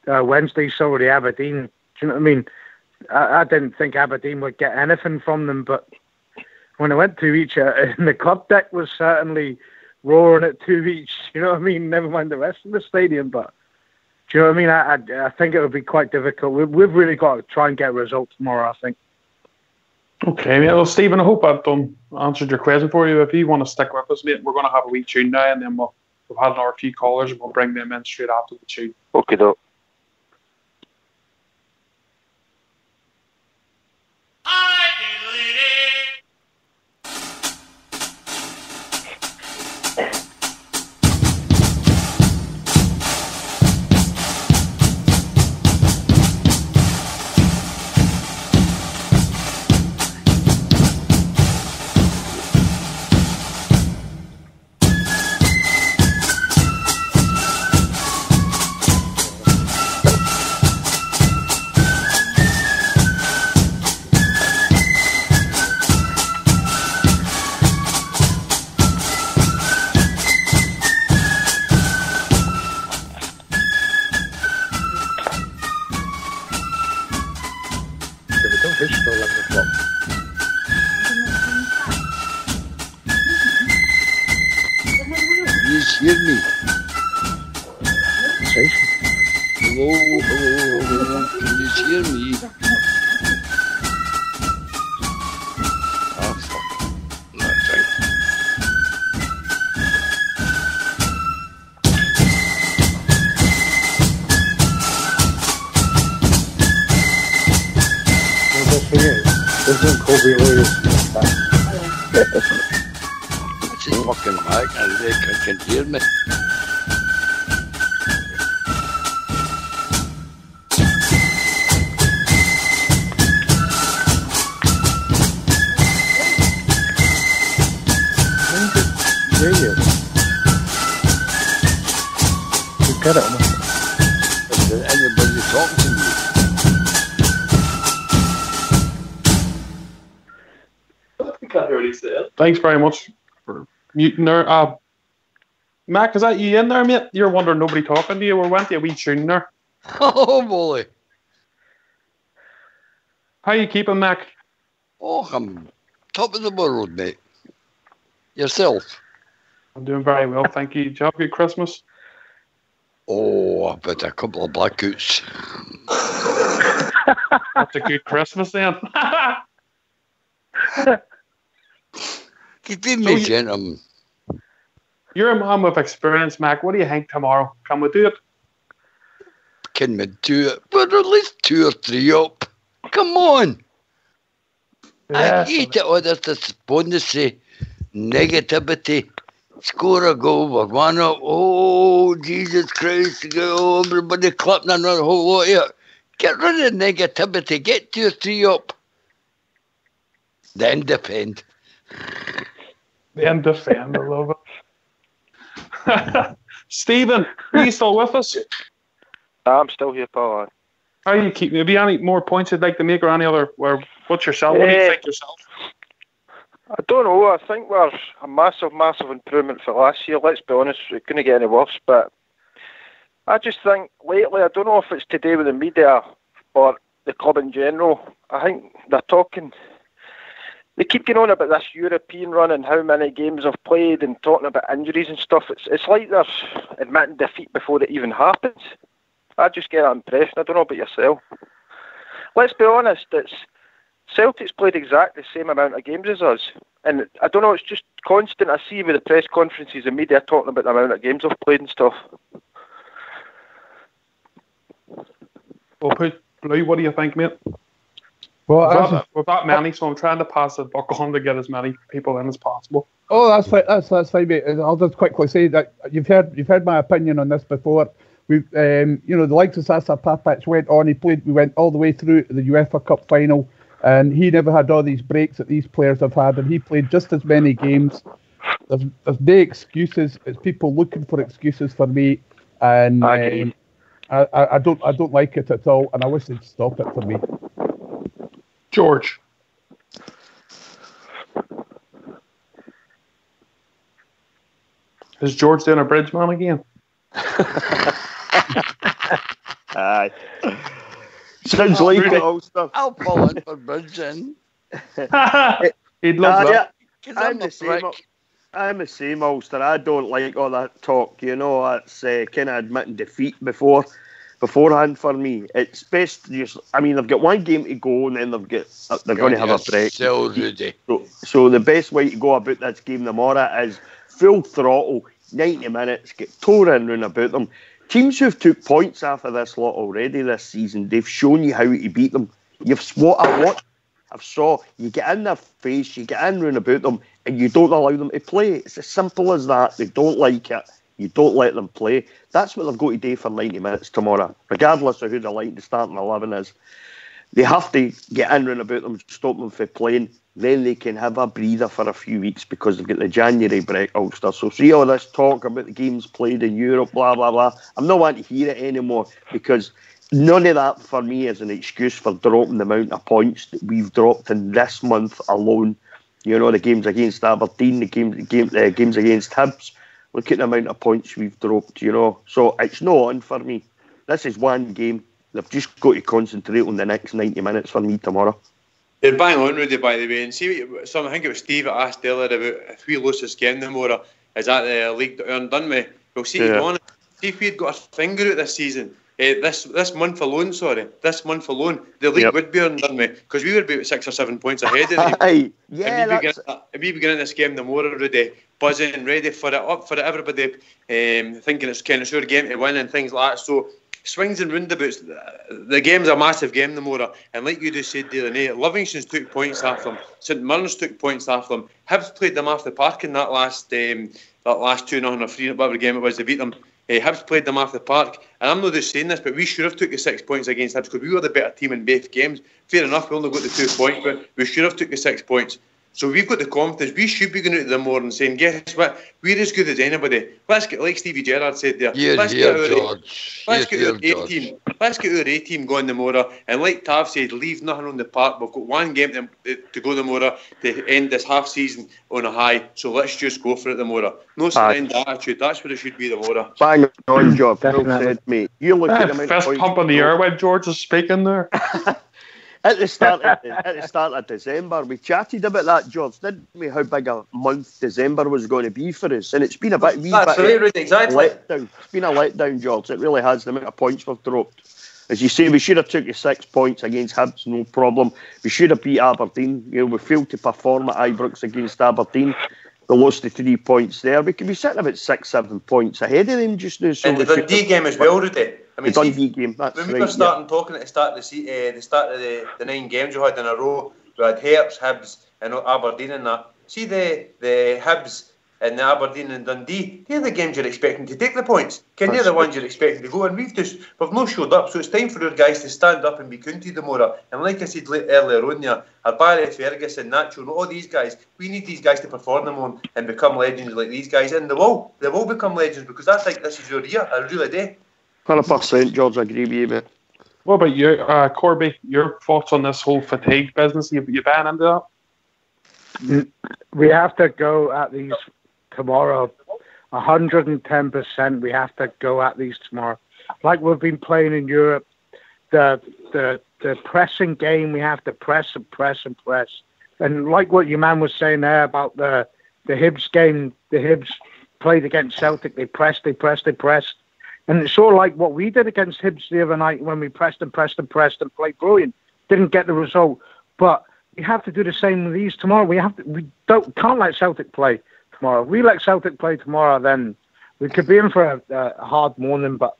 the Wednesday, so with the Aberdeen. Do you know what I mean? I didn't think Aberdeen would get anything from them, but when I went to each, and the club deck was certainly roaring at 2 each. You know what I mean? Never mind the rest of the stadium, but do you know what I mean? I think it would be quite difficult. We've really got to try and get a result tomorrow, I think. Okay, mate. Well, Stephen, I hope I've answered your question for you. If you want to stick with us, mate, we're going to have a wee tune now, and then we've had another few callers, and we'll bring them in straight after the tune. Okay, doke. Hear me? Hello, can you hear me? Ah, fuck. That's right. This is Kobe Williams. It's just fucking mic and they can hear me. you? You get it, man. Is there anybody talking to me? I can't hear what he said. Thanks very much for muting there. Mac, is that you in there, mate? You're wondering nobody talking to you. We went to a wee tune there. Oh, boy. How you keeping, Mac? Oh, I'm top of the world, mate. Yourself? I'm doing very well, thank you. Did you have a good Christmas? Oh, I've had a couple of blackouts. That's a good Christmas then. Keeping me, gentlemen. You're a man with experience, Mac. What do you think tomorrow? Can we do it? Can we do it? We're at least 2 or 3 up. Come on. Yeah, I hate it all this despondency, negativity. Score a goal, we're 1 up. Oh, Jesus Christ. Oh, everybody clapping another whole lot here. Get rid of negativity. Get 2 or 3 up. Then defend. Then defend, I love it. Stephen, are you still with us? I'm still here, Paul. How are you keeping? Have you any more points you'd like to make or any other? What's yourself? What do you think yourself? I don't know. I think we're a massive improvement for last year. Let's be honest, it couldn't get any worse. But I just think lately, I don't know if it's to do with the media or the club in general. I think they're talking. They keep going on about this European run and how many games I've played and talking about injuries and stuff. It's like they're admitting defeat before it even happens. I just get that impression. I don't know about yourself. Let's be honest, Celtic's played exactly the same amount of games as us. And I don't know, it's just constant. I see with the press conferences and media talking about the amount of games I've played and stuff. Well, Blue, what do you think, mate? Well, with that many, so I'm trying to pass the buck on to get as many people in as possible. Oh, that's fine. That's fine, mate. I'll just quickly say that you've heard my opinion on this before. We've, the likes of Sasa Papac went on. We went all the way through the UEFA Cup final, and he never had all these breaks that these players have had, and he played just as many games. There's no excuses. It's people looking for excuses for me, and I don't like it at all, and I wish they'd stop it for me. George. Is George doing a bridge man again? Aye. Sounds like it, Ulster. I'll pull in for bridging. He'd love that. I'm the same, Ulster. I don't like all that talk. That's kind of admitting defeat beforehand for me. It's best to just. I mean, they've got one game to go, and then they're going to have a break. So the best way to go about this game tomorrow is full throttle, 90 minutes, get tore in round about them. Teams who've took points off of this lot already this season, they've shown you how to beat them. I've saw you get in their face, you get in round about them, and you don't allow them to play. It's as simple as that. They don't like it. You don't let them play. That's what they've got to do for 90 minutes tomorrow, regardless of who the like the starting 11 is. They have to get in round about them, stop them from playing. Then they can have a breather for a few weeks because they've got the January break, Ulster. So see all this talk about the games played in Europe, blah, blah, blah. I'm not wanting to hear it anymore because none of that for me is an excuse for dropping the amount of points that we've dropped in this month alone. The games against Aberdeen, the games against Hibs. Look at the amount of points we've dropped, So it's not on for me. This is one game. They've just got to concentrate on the next 90 minutes for me tomorrow. You're bang on, Rudy, by the way. And see, I think it was Steve that asked earlier about if we lose this game tomorrow, is that the league done with? Well, see, to be honest, see if we'd got a finger out this season, this month alone, the league would be undone with because we would be 6 or 7 points ahead of them. If we begin this game tomorrow, Rudy, buzzing, ready for it, up for it, everybody thinking it's kind of sure game to win and things like that. So swings and roundabouts, the game's a massive game tomorrow, and like you just said the other night, Livingston's took points off them, St Mirren's took points off them, Hibs played them off the park in that last 2-0 or 3, whatever game it was, they beat them. Hibs played them off the park, and I'm not just saying this, but we should have took the 6 points against Hibs because we were the better team in both games. Fair enough, we only got the 2 points, but we should have took the 6 points. So we've got the confidence. We should be going out to them more and saying, guess what? We're as good as anybody. Let's get, like Stevie Gerrard said there, let's get our A-team. Let's get our A-team going tomorrow. And like Tav said, leave nothing on the park. We've got one game to go tomorrow to end this half season on a high. So let's just go for it tomorrow. No surrender attitude. That's what it should be tomorrow. Bang on, George. Well said, mate. You look at them. Fist pump on the air when George is speaking there. At the start of December, we chatted about that, George, didn't we? How big a month December was going to be for us, and it's been a bit. Exactly. Letdown. It's been a letdown, George. It really has. The amount of points we've dropped. As you say, we should have took the 6 points against Hibs, no problem. We should have beat Aberdeen. We failed to perform at Ibrox against Aberdeen. We lost the 3 points there. We could be sitting about 6-7 points ahead of them just now. So and the Dundee game as well, Rudy. I mean, Dundee game. That's when we were starting talking at the start of the 9 games we had in a row, we had Hearts, Hibs, and Aberdeen and that. See the Hibs and the Aberdeen and Dundee. They're the games you're expecting to take the points. They're the ones you're expecting to go, and we've not showed up. So it's time for our guys to stand up and be counted tomorrow. And like I said earlier on there, Barry Ferguson, Nacho, all these guys, we need these guys to perform them on and become legends like these guys, and they will become legends, because I think this is your year. I really do. 100%, George, I agree with you, mate. What about you, Corby? Your thoughts on this whole fatigue business? You buying into that? We have to go at these tomorrow. 110%. We have to go at these tomorrow. Like we've been playing in Europe, the pressing game. We have to press and press and press. And like what your man was saying there about the Hibs game, the Hibs played against Celtic. They pressed. And it's sort of like what we did against Hibs the other night when we pressed and played brilliant. Didn't get the result, but we have to do the same with these tomorrow. Can't let Celtic play tomorrow. If we let Celtic play tomorrow, then we could be in for a hard morning. But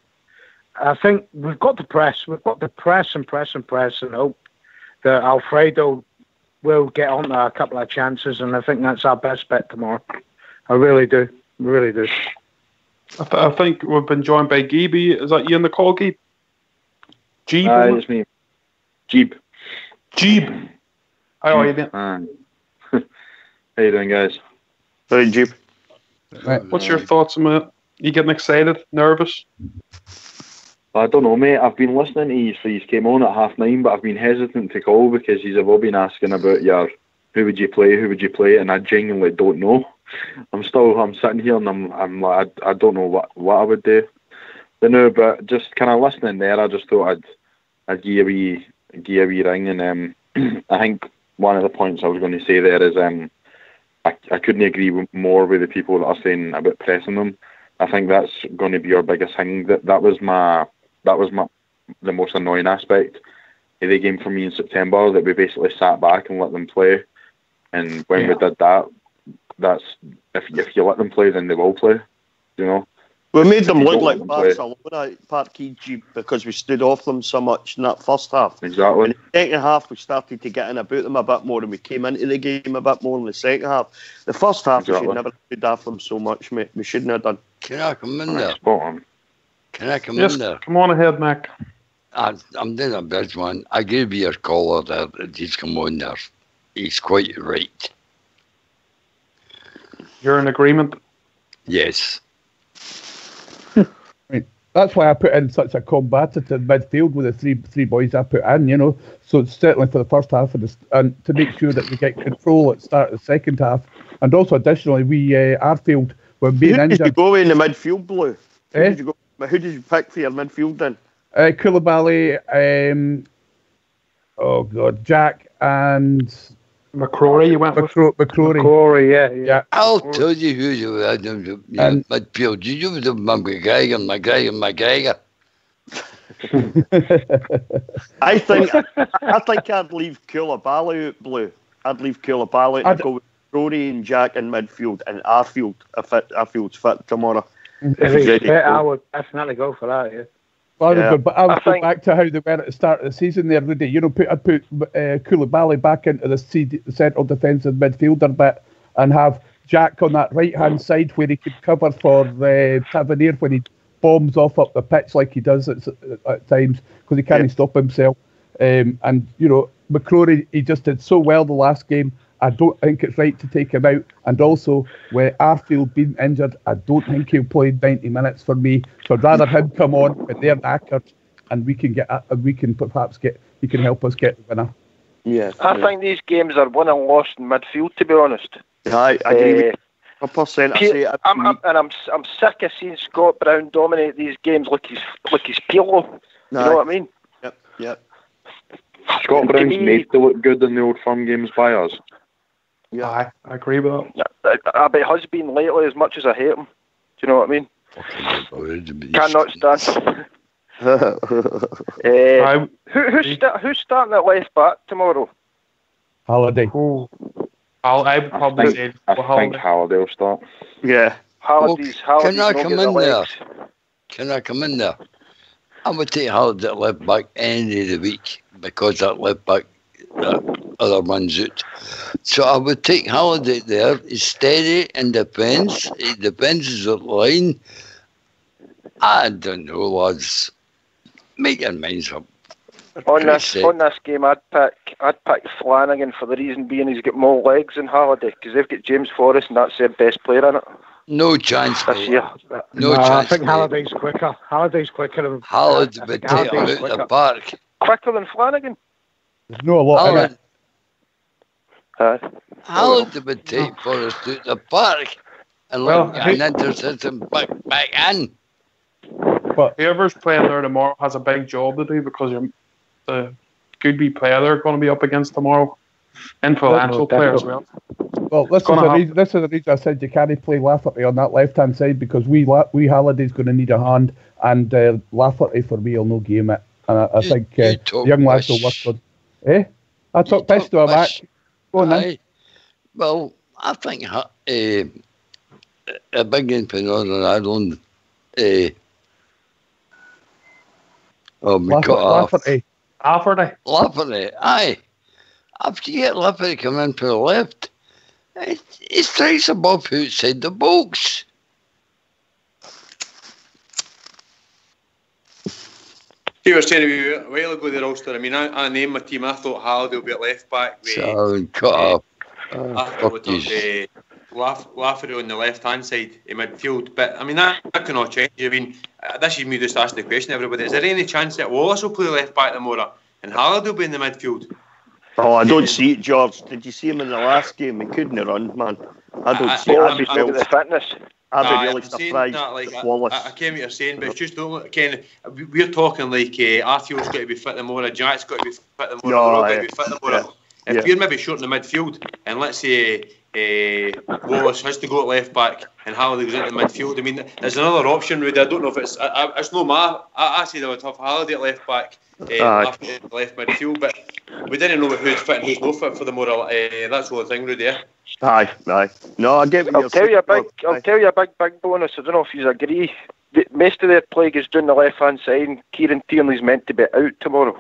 I think we've got to press. We've got to press and hope that Alfredo will get on a couple of chances. And I think that's our best bet tomorrow. I really do. I think we've been joined by Geeby. Is that you in the call, Geeb? Jeeb? It's me. Jeeb. How are you doing? How you doing, guys? Hey, Jeeb. What's your thoughts on it? You getting excited? Nervous? I don't know, mate. I've been listening to you, so you came on at 9:30, but I've been hesitant to call because you've all been asking about who would you play, and I genuinely don't know. I'm sitting here and I'm like, I don't know what I would do. But just kind of listening there, I just thought I'd give a wee ring, and I think one of the points I was going to say there is I couldn't agree more with the people that are saying about pressing them. I think that's going to be our biggest thing. That was the most annoying aspect of the game for me in September, that we basically sat back and let them play. And when we did that, that's if you let them play, then they will play. You know. We made them look like Barcelona at Parque G because we stood off them so much in that first half. Exactly. In the second half, we started to get in about them a bit more, and we came into the game a bit more in the second half. The first half, we should never stood off them so much, mate. We shouldn't have done. Can I come in there? Spot on. Can I come in there? Come on ahead, Mac. I'm doing a bridge one. I gave you your caller that he's come on there. He's quite right. You're in agreement? Yes. That's why I put in such a combative midfield with the three boys I put in, you know. So it's certainly for the first half of this, and to make sure that we get control at the start of the second half. And also additionally, Arfield, when being injured. Who did you go in the midfield, Blue? Who did you pick for your midfield then? Koulibaly, Jack and McCrory. You went with McCrory, yeah. I'll tell you who you had in midfield. You would have McGregor. I think I'd leave Koulibaly out, Blue. I'd leave Koulibaly and go with Rory and Jack in midfield, and Arfield, if Arfield's fit tomorrow. If he's fit, I would definitely go for that, yeah. Well, I would go back to how they were at the start of the season there, Rudy. You know, I'd put Koulibaly back into the central defensive midfielder bit and have Jack on that right-hand side where he could cover for Tavernier when he bombs off up the pitch like he does at times because he can't stop himself. And, you know, McCrory, he just did so well the last game. I don't think it's right to take him out. And also, with Arfield being injured, I don't think he'll play 90 minutes for me. So I'd rather him come on when they're knackered, and he can help us get the winner. Yeah, I think these games are won and lost in midfield, to be honest. Yeah, I agree with you. 100%. I'm sick of seeing Scott Brown dominate these games like he's Pirlo. You know what I mean? Yep. Scott Brown's made to look good in the Old Firm games by us. Yeah, I agree with that. I bet has been lately as much as I hate him. Do you know what I mean? Cannot stand. Who's starting at left back tomorrow? Halliday. I would probably say I think Halliday will start. Yeah. Halliday's Can I come in there? legs. Can I come in there? I would take Halliday at left back any day of the week because that left back other man's out. So I would take Halliday there. He's steady and defence. He defends his line. I don't know, lads. Make your minds up. On this game, I'd pick Flanagan for the reason being he's got more legs than Halliday because they've got James Forrest and that's their best player in it. No chance this year. No chance. I think Halliday's quicker. Halliday would take him out the park. Quicker than Flanagan? There's no a lot in it. Halliday would take Forrest out the park and an interception back in. But whoever's playing there tomorrow has a big job to do because the could-be player they're going to be up against tomorrow. Influential player as well. Well, this is the reason I said you can't play Lafferty on that left-hand side because we Halliday's going to need a hand, and Lafferty for me will no game it. And I think young lads will work on. I talk piss to a Mac. Go on then. Well, I think a big input on Ireland. Lafferty, aye. After you get Lafferty coming in to the left, he strikes a ball outside the box. You were saying a while ago there, Ulster. I mean, I named my team. I thought Halliday will be at left back. Cut up. I thought Lafferty on the left hand side in midfield. But I mean, that cannot change. I mean, this is me just asking the question, everybody. Is there any chance that Wallace will play left back tomorrow and Halliday will be in the midfield? Oh, I don't see it, George. Did you see him in the last game? He couldn't run, man. I don't see it. The fitness. I'd be really surprised. I get what you're saying, but it's just don't look, Ken, we're talking like Arthur's got to be fit tomorrow, Jack's got to be fit tomorrow, they're all got to be fit tomorrow. If you're maybe short in the midfield, and let's say Wallace has to go at left back and Halliday goes into the midfield, I mean, there's another option, Rudy. I don't know if it's no I say they would have Halliday at left back, left midfield, but we didn't know who's fit and who's not fit for the moral. That's the whole thing, Rudy. Aye. No, I get what you're saying. I'll tell you a big bonus. I don't know if you agree. Most of their play is down the left hand side, and Kieran Tierney's meant to be out tomorrow.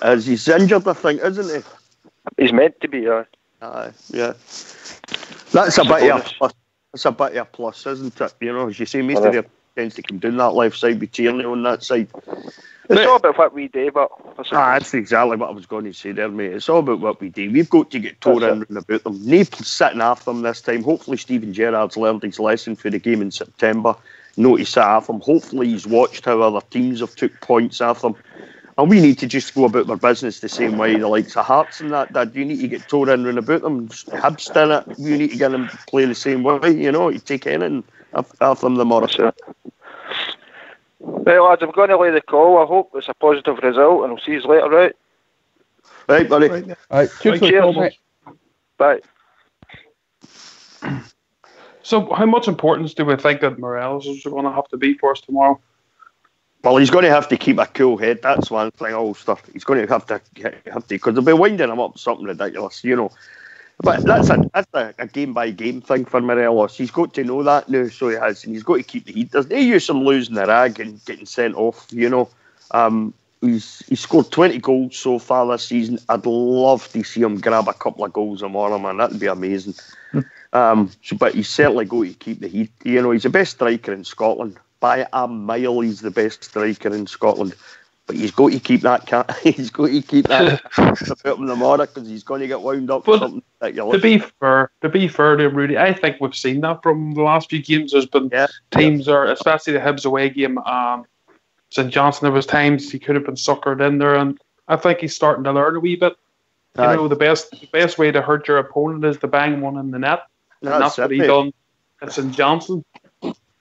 As he's injured, I think, isn't he? He's meant to be, yeah. Yeah. That's a bit of a plus. That's a bit of a plus, isn't it? You know, as you say, most of their tends to come down that left side with Tierney on that side. It's all about what we do, but that's exactly what I was going to say there, mate. It's all about what we do. We've got to get tore in and about them. No sitting after them this time. Hopefully Stephen Gerrard's learned his lesson for the game in September. Notice that after them. Hopefully he's watched how other teams have took points after them. And we need to just go about our business the same way. The likes of Hearts and that you need to get tore in and about them. Hibs done it. You need to get them to play the same way. You know, you take in and after them the more. Right, lads, I'm going to lay the call. I hope it's a positive result, and we'll see you later, right? Right, buddy. Right. Cheers. Bye. So, how much importance do we think that Morelos is going to have to be for us tomorrow? Well, he's going to have to keep a cool head. That's one thing, Ulster. He's going to have to, because they'll be winding him up with something ridiculous, you know. But that's a game-by-game thing for Morelos. He's got to know that now, so he has, and he's got to keep the heat. There's no use him losing the rag and getting sent off, you know. He's scored 20 goals so far this season. I'd love to see him grab a couple of goals tomorrow, man. That'd be amazing. But he's certainly going to keep the heat. You know, he's the best striker in Scotland. By a mile, he's the best striker in Scotland. But he's got to keep that he's got to keep that about him tomorrow, because he's going to get wound up with something ridiculous. To be fair to Rudy, I think we've seen that from the last few games. There's been teams, or especially the Hibs away game, St Johnson, there was times he could have been suckered in there, and I think he's starting to learn a wee bit. You know, the best way to hurt your opponent is to bang one in the net. That's what he done at St Johnson.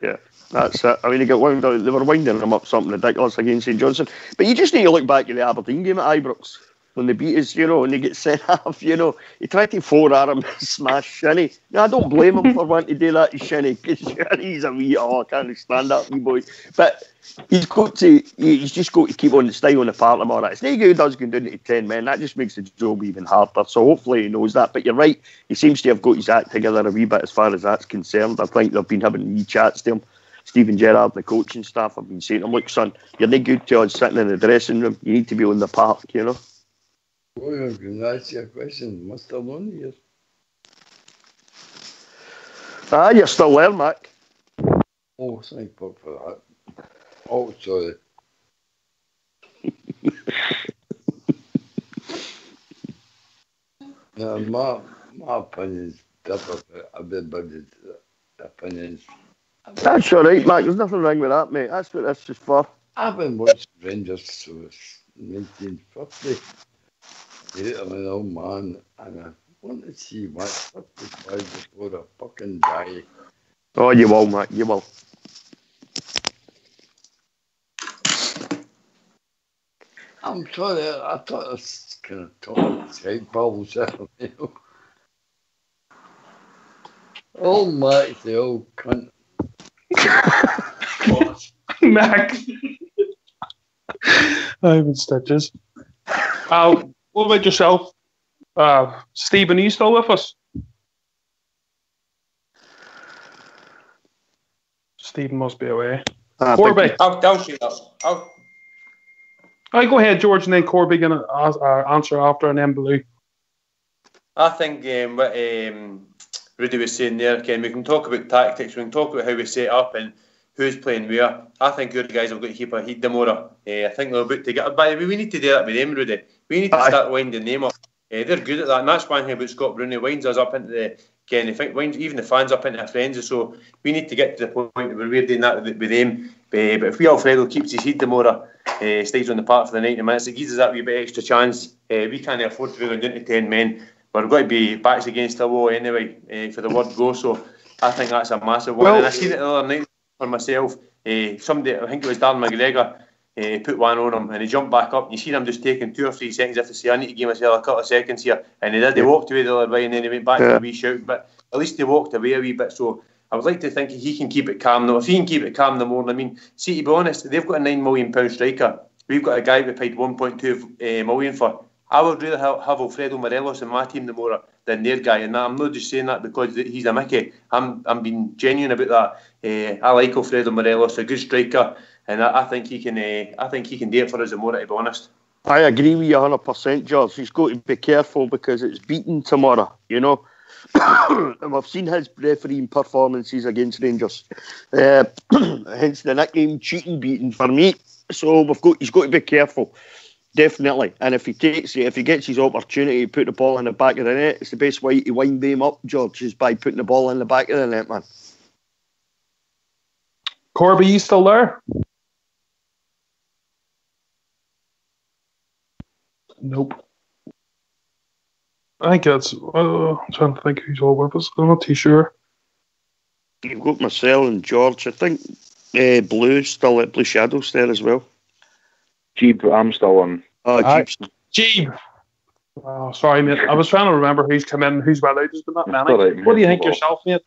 Yeah. That's it. I mean, he got wound up. They were winding him up something ridiculous against St Johnson. But you just need to look back at the Aberdeen game at Ibrox when they beat us, you know, and they get sent off, you know. He tried to forearm smash Shinnie. Now, I don't blame him for wanting to do that to Shinnie, because Shinnie's a wee, I can't stand that wee boy. But he's just got to keep on the style on the part tomorrow. It's no good us going down to 10 men. That just makes the job even harder. So hopefully he knows that. But you're right, he seems to have got his act together a wee bit as far as that's concerned. I think they've been having wee chats to him. Stephen Gerrard and the coaching staff have been saying to him, look, son, you're no good to us sitting in the dressing room. You need to be on the park, you know. Oh, you're going to ask you a question. Must have known here. You're still there, Mac. Oh, thank God for that. Oh, sorry. My opinions differ from everybody's opinions. That's all right, Mac. There's nothing wrong with that, mate. That's what this is for. I've been watching Rangers since 1950. I'm an old man, and I want to see what 55 before I fucking die. Oh, you will, Mac. You will. I'm sorry, I thought this kind of talk Skype bubbles out. Oh, Mac, the old cunt. Mac. I'm in stitches. What about yourself? Stephen, are you still with us? Stephen must be away. Corby. I'll shoot up. Go ahead, George, and then Corby going to answer after, and then Blue. I think what Rudy was saying there, Ken, we can talk about tactics, we can talk about how we set up and who's playing where. I think your guys have got to keep a heat tomorrow. I think they're about to get. By the way, we need to do that with them, Rudy. We need to start winding them up. They're good at that. And that's one thing about Scott Brownie. Winds us up into the Ken. I think winds even the fans up into their frenzy. So we need to get to the point where we're doing that with them. But if we Alfredo keeps his heat tomorrow, stays on the park for the 90 minutes, it gives us that wee bit extra chance. We can't afford to be going down to 10 men. We're going to be backs against the wall anyway for the word go. So I think that's a massive one. And I seen it the other night for myself. Somebody, I think it was Dan McGregor, put one on him and he jumped back up. And you see him just taking 2 or 3 seconds after say, I need to give myself a couple of seconds here. And he did. He walked away the other way and then he went back to a wee shout. But at least he walked away a wee bit. So I would like to think he can keep it calm though. If he can keep it calm, the more. I mean, see, to be honest, they've got a £9 million striker. We've got a guy we paid 1.2 million for. I would rather have Alfredo Morelos in my team tomorrow than their guy, and I'm not just saying that because he's a Mickey. I'm being genuine about that. I like Alfredo Morelos, a good striker, and I think he can. I think he can do it for us tomorrow. To be honest, I agree with you 100%, George. He's got to be careful because it's beaten tomorrow. You know, and we've seen his refereeing performances against Rangers. Hence the nickname "cheating beaten" for me. So he's got to be careful. Definitely, and if he gets his opportunity to put the ball in the back of the net, it's the best way to wind him up, George, is by putting the ball in the back of the net, man. Corby, you still there? Nope. I think that's. I'm trying to think who's all with us. I'm not too sure. You've got Marcel and George. I think Blue's still at Blue Shadows there as well. Jeeb, I'm still on. Jeeb. Oh, sorry, mate. I was trying to remember who's come in and who's well out. There's been that many. Right, what do you think yourself, mate?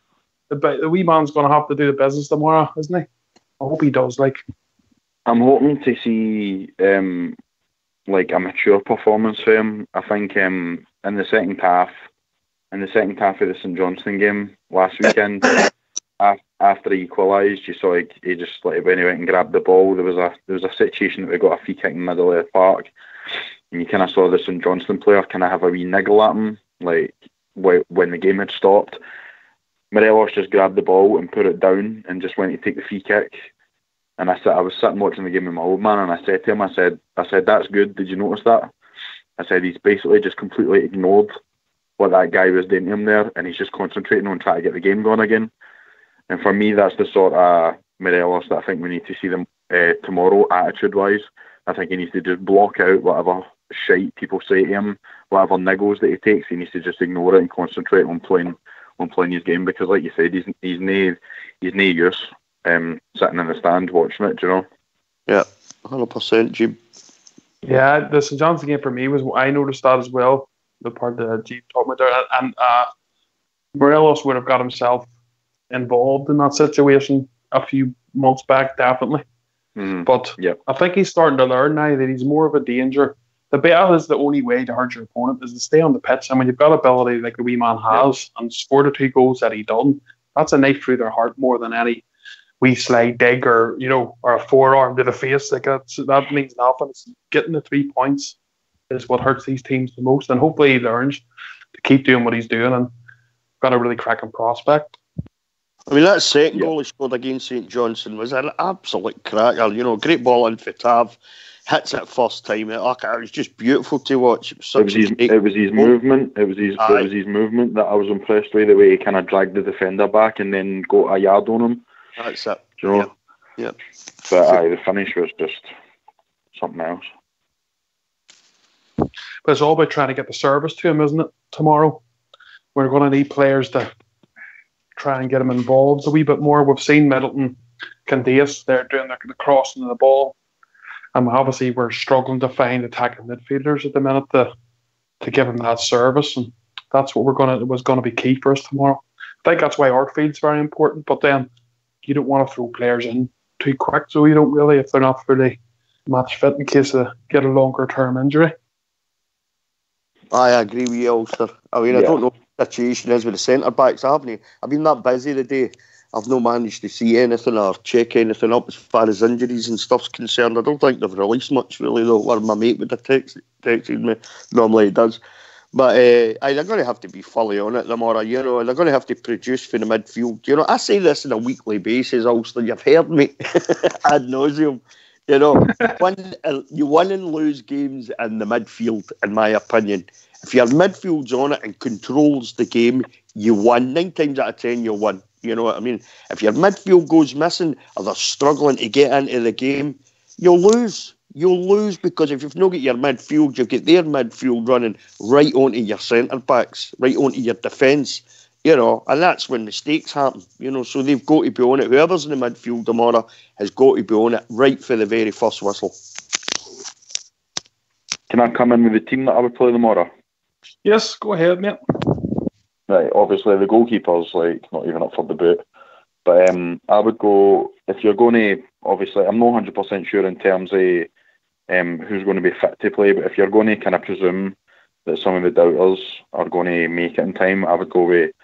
The wee man's going to have to do the business tomorrow, isn't he? I hope he does. I'm hoping to see a mature performance for him. I think in the second half of the St Johnstone game last weekend. After he equalised, you saw he just when he went and grabbed the ball, there was a situation that we got a free kick in the middle of the park, and you kind of saw the St Johnstone player kind of have a wee niggle at him, when the game had stopped. Morelos just grabbed the ball and put it down and just went to take the free kick. And I was sitting watching the game with my old man, and I said to him, I said, that's good. Did you notice that? I said, he's basically just completely ignored what that guy was doing to him there, and he's just concentrating on trying to get the game going again. And for me, that's the sort of Morelos that I think we need to see them tomorrow, attitude-wise. I think he needs to just block out whatever shite people say to him, whatever niggles that he takes. He needs to just ignore it and concentrate on playing his game, because, like you said, he's no use sitting in the stand watching it. Do you know? Yeah, 100%, Jim. Yeah, the St John's game for me was, I noticed that as well. The part that Jim talked about there, and Morelos would have got himself involved in that situation a few months back, definitely. But I think he's starting to learn now that he's more of a danger. The battle is the only way to hurt your opponent is to stay on the pitch. And when you've got ability like the wee man has and scored the 2 goals that he done, that's a knife through their heart more than any wee slide dig or a forearm to the face. Like that means nothing. It's getting the 3 points is what hurts these teams the most. And hopefully he learns to keep doing what he's doing and got a really cracking prospect. I mean, that second goal he scored against St Johnstone was an absolute cracker. Great ball in for Tav. Hits it first time. It was just beautiful to watch. It was his movement. It was his movement that I was impressed with. The way he kind of dragged the defender back and then got a yard on him. That's it. Do you know? Yeah. But the finish was just something else. But it's all about trying to get the service to him, isn't it? Tomorrow, we're going to need players to try and get him involved a wee bit more. We've seen Middleton, Candias, they're doing the crossing of the ball. And obviously we're struggling to find attacking midfielders at the minute to give him that service. And that's what was going to be key for us tomorrow. I think that's why our field's very important. But then you don't want to throw players in too quick, so you don't really, if they're not fully match fit, in case they get a longer term injury. I agree with you, Ulster. I mean, I don't know what the situation is with the centre backs. I've been that busy today. I've not managed to see anything or check anything up as far as injuries and stuff's concerned. I don't think they've released much, really, though, where my mate would have texted me. Normally he does. But they're going to have to be fully on it tomorrow, and they're going to have to produce for the midfield. I say this on a weekly basis, Ulster. You've heard me ad nauseum. You win and lose games in the midfield, in my opinion. If your midfield's on it and controls the game, you win. 9 times out of 10, you'll win. You know what I mean? If your midfield goes missing or they're struggling to get into the game, you'll lose. You'll lose because if you've not got your midfield, you'll get their midfield running right onto your centre-backs, right onto your defence, and that's when mistakes happen, so they've got to be on it. Whoever's in the midfield tomorrow has got to be on it right for the very first whistle. Can I come in with the team that I would play tomorrow? Yes, go ahead, mate. Right, obviously the goalkeeper's not even up for debate. But I would go, if you're going to, obviously I'm not 100% sure in terms of who's going to be fit to play, but if you're going to kind of presume that some of the doubters are going to make it in time, I would go with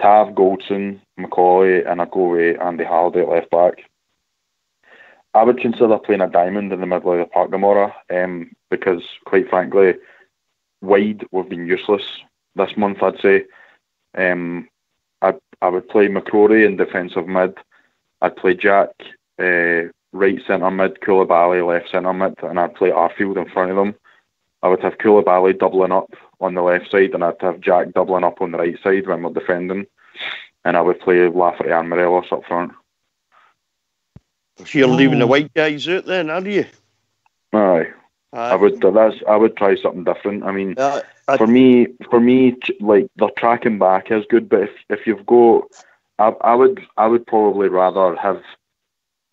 Tav, Goldson, Macaulay, and I'd go with Andy Halliday at left back. I would consider playing a diamond in the middle of the park tomorrow, because quite frankly, wide we've been useless this month, I'd say. I would play McCrory in defensive mid. I'd play Jack right centre mid, Koulibaly left centre mid, and I'd play Arfield in front of them. I would have Koulibaly doubling up on the left side, and I'd have Jack doubling up on the right side when we're defending. And I would play Lafferty and Morelos up front. So you're leaving the white guys out then, are you? Aye. I would try something different. I mean, for me, like they're tracking back is good, but if you've got, I would probably rather have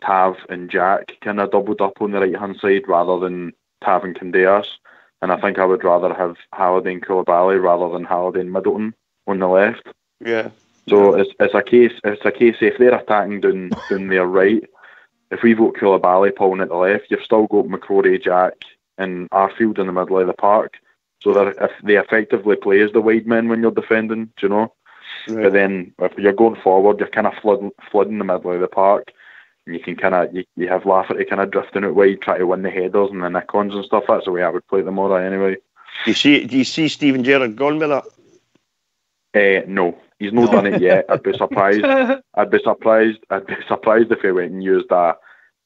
Tav and Jack kind of doubled up on the right hand side rather than Tav and Candeas, and I think I would rather have Halliday and Koulibaly rather than Halliday and Middleton on the left. Yeah. So it's a case if they're attacking down their right. If we've got Koulibaly pulling at the left, you've still got McCrory, Jack, and Arfield in the middle of the park. So that if they effectively play as the wide men when you're defending, do you know? Right. But then if you're going forward, you're kind of flooding the middle of the park. And you can you have Lafferty kind of drifting out wide, try to win the headers and the nick-ons and stuff. That's the way I would play tomorrow anyway. Do you see Steven Gerrard gone with that? No. He's not done it yet. I'd be surprised. I'd be surprised if he went and used a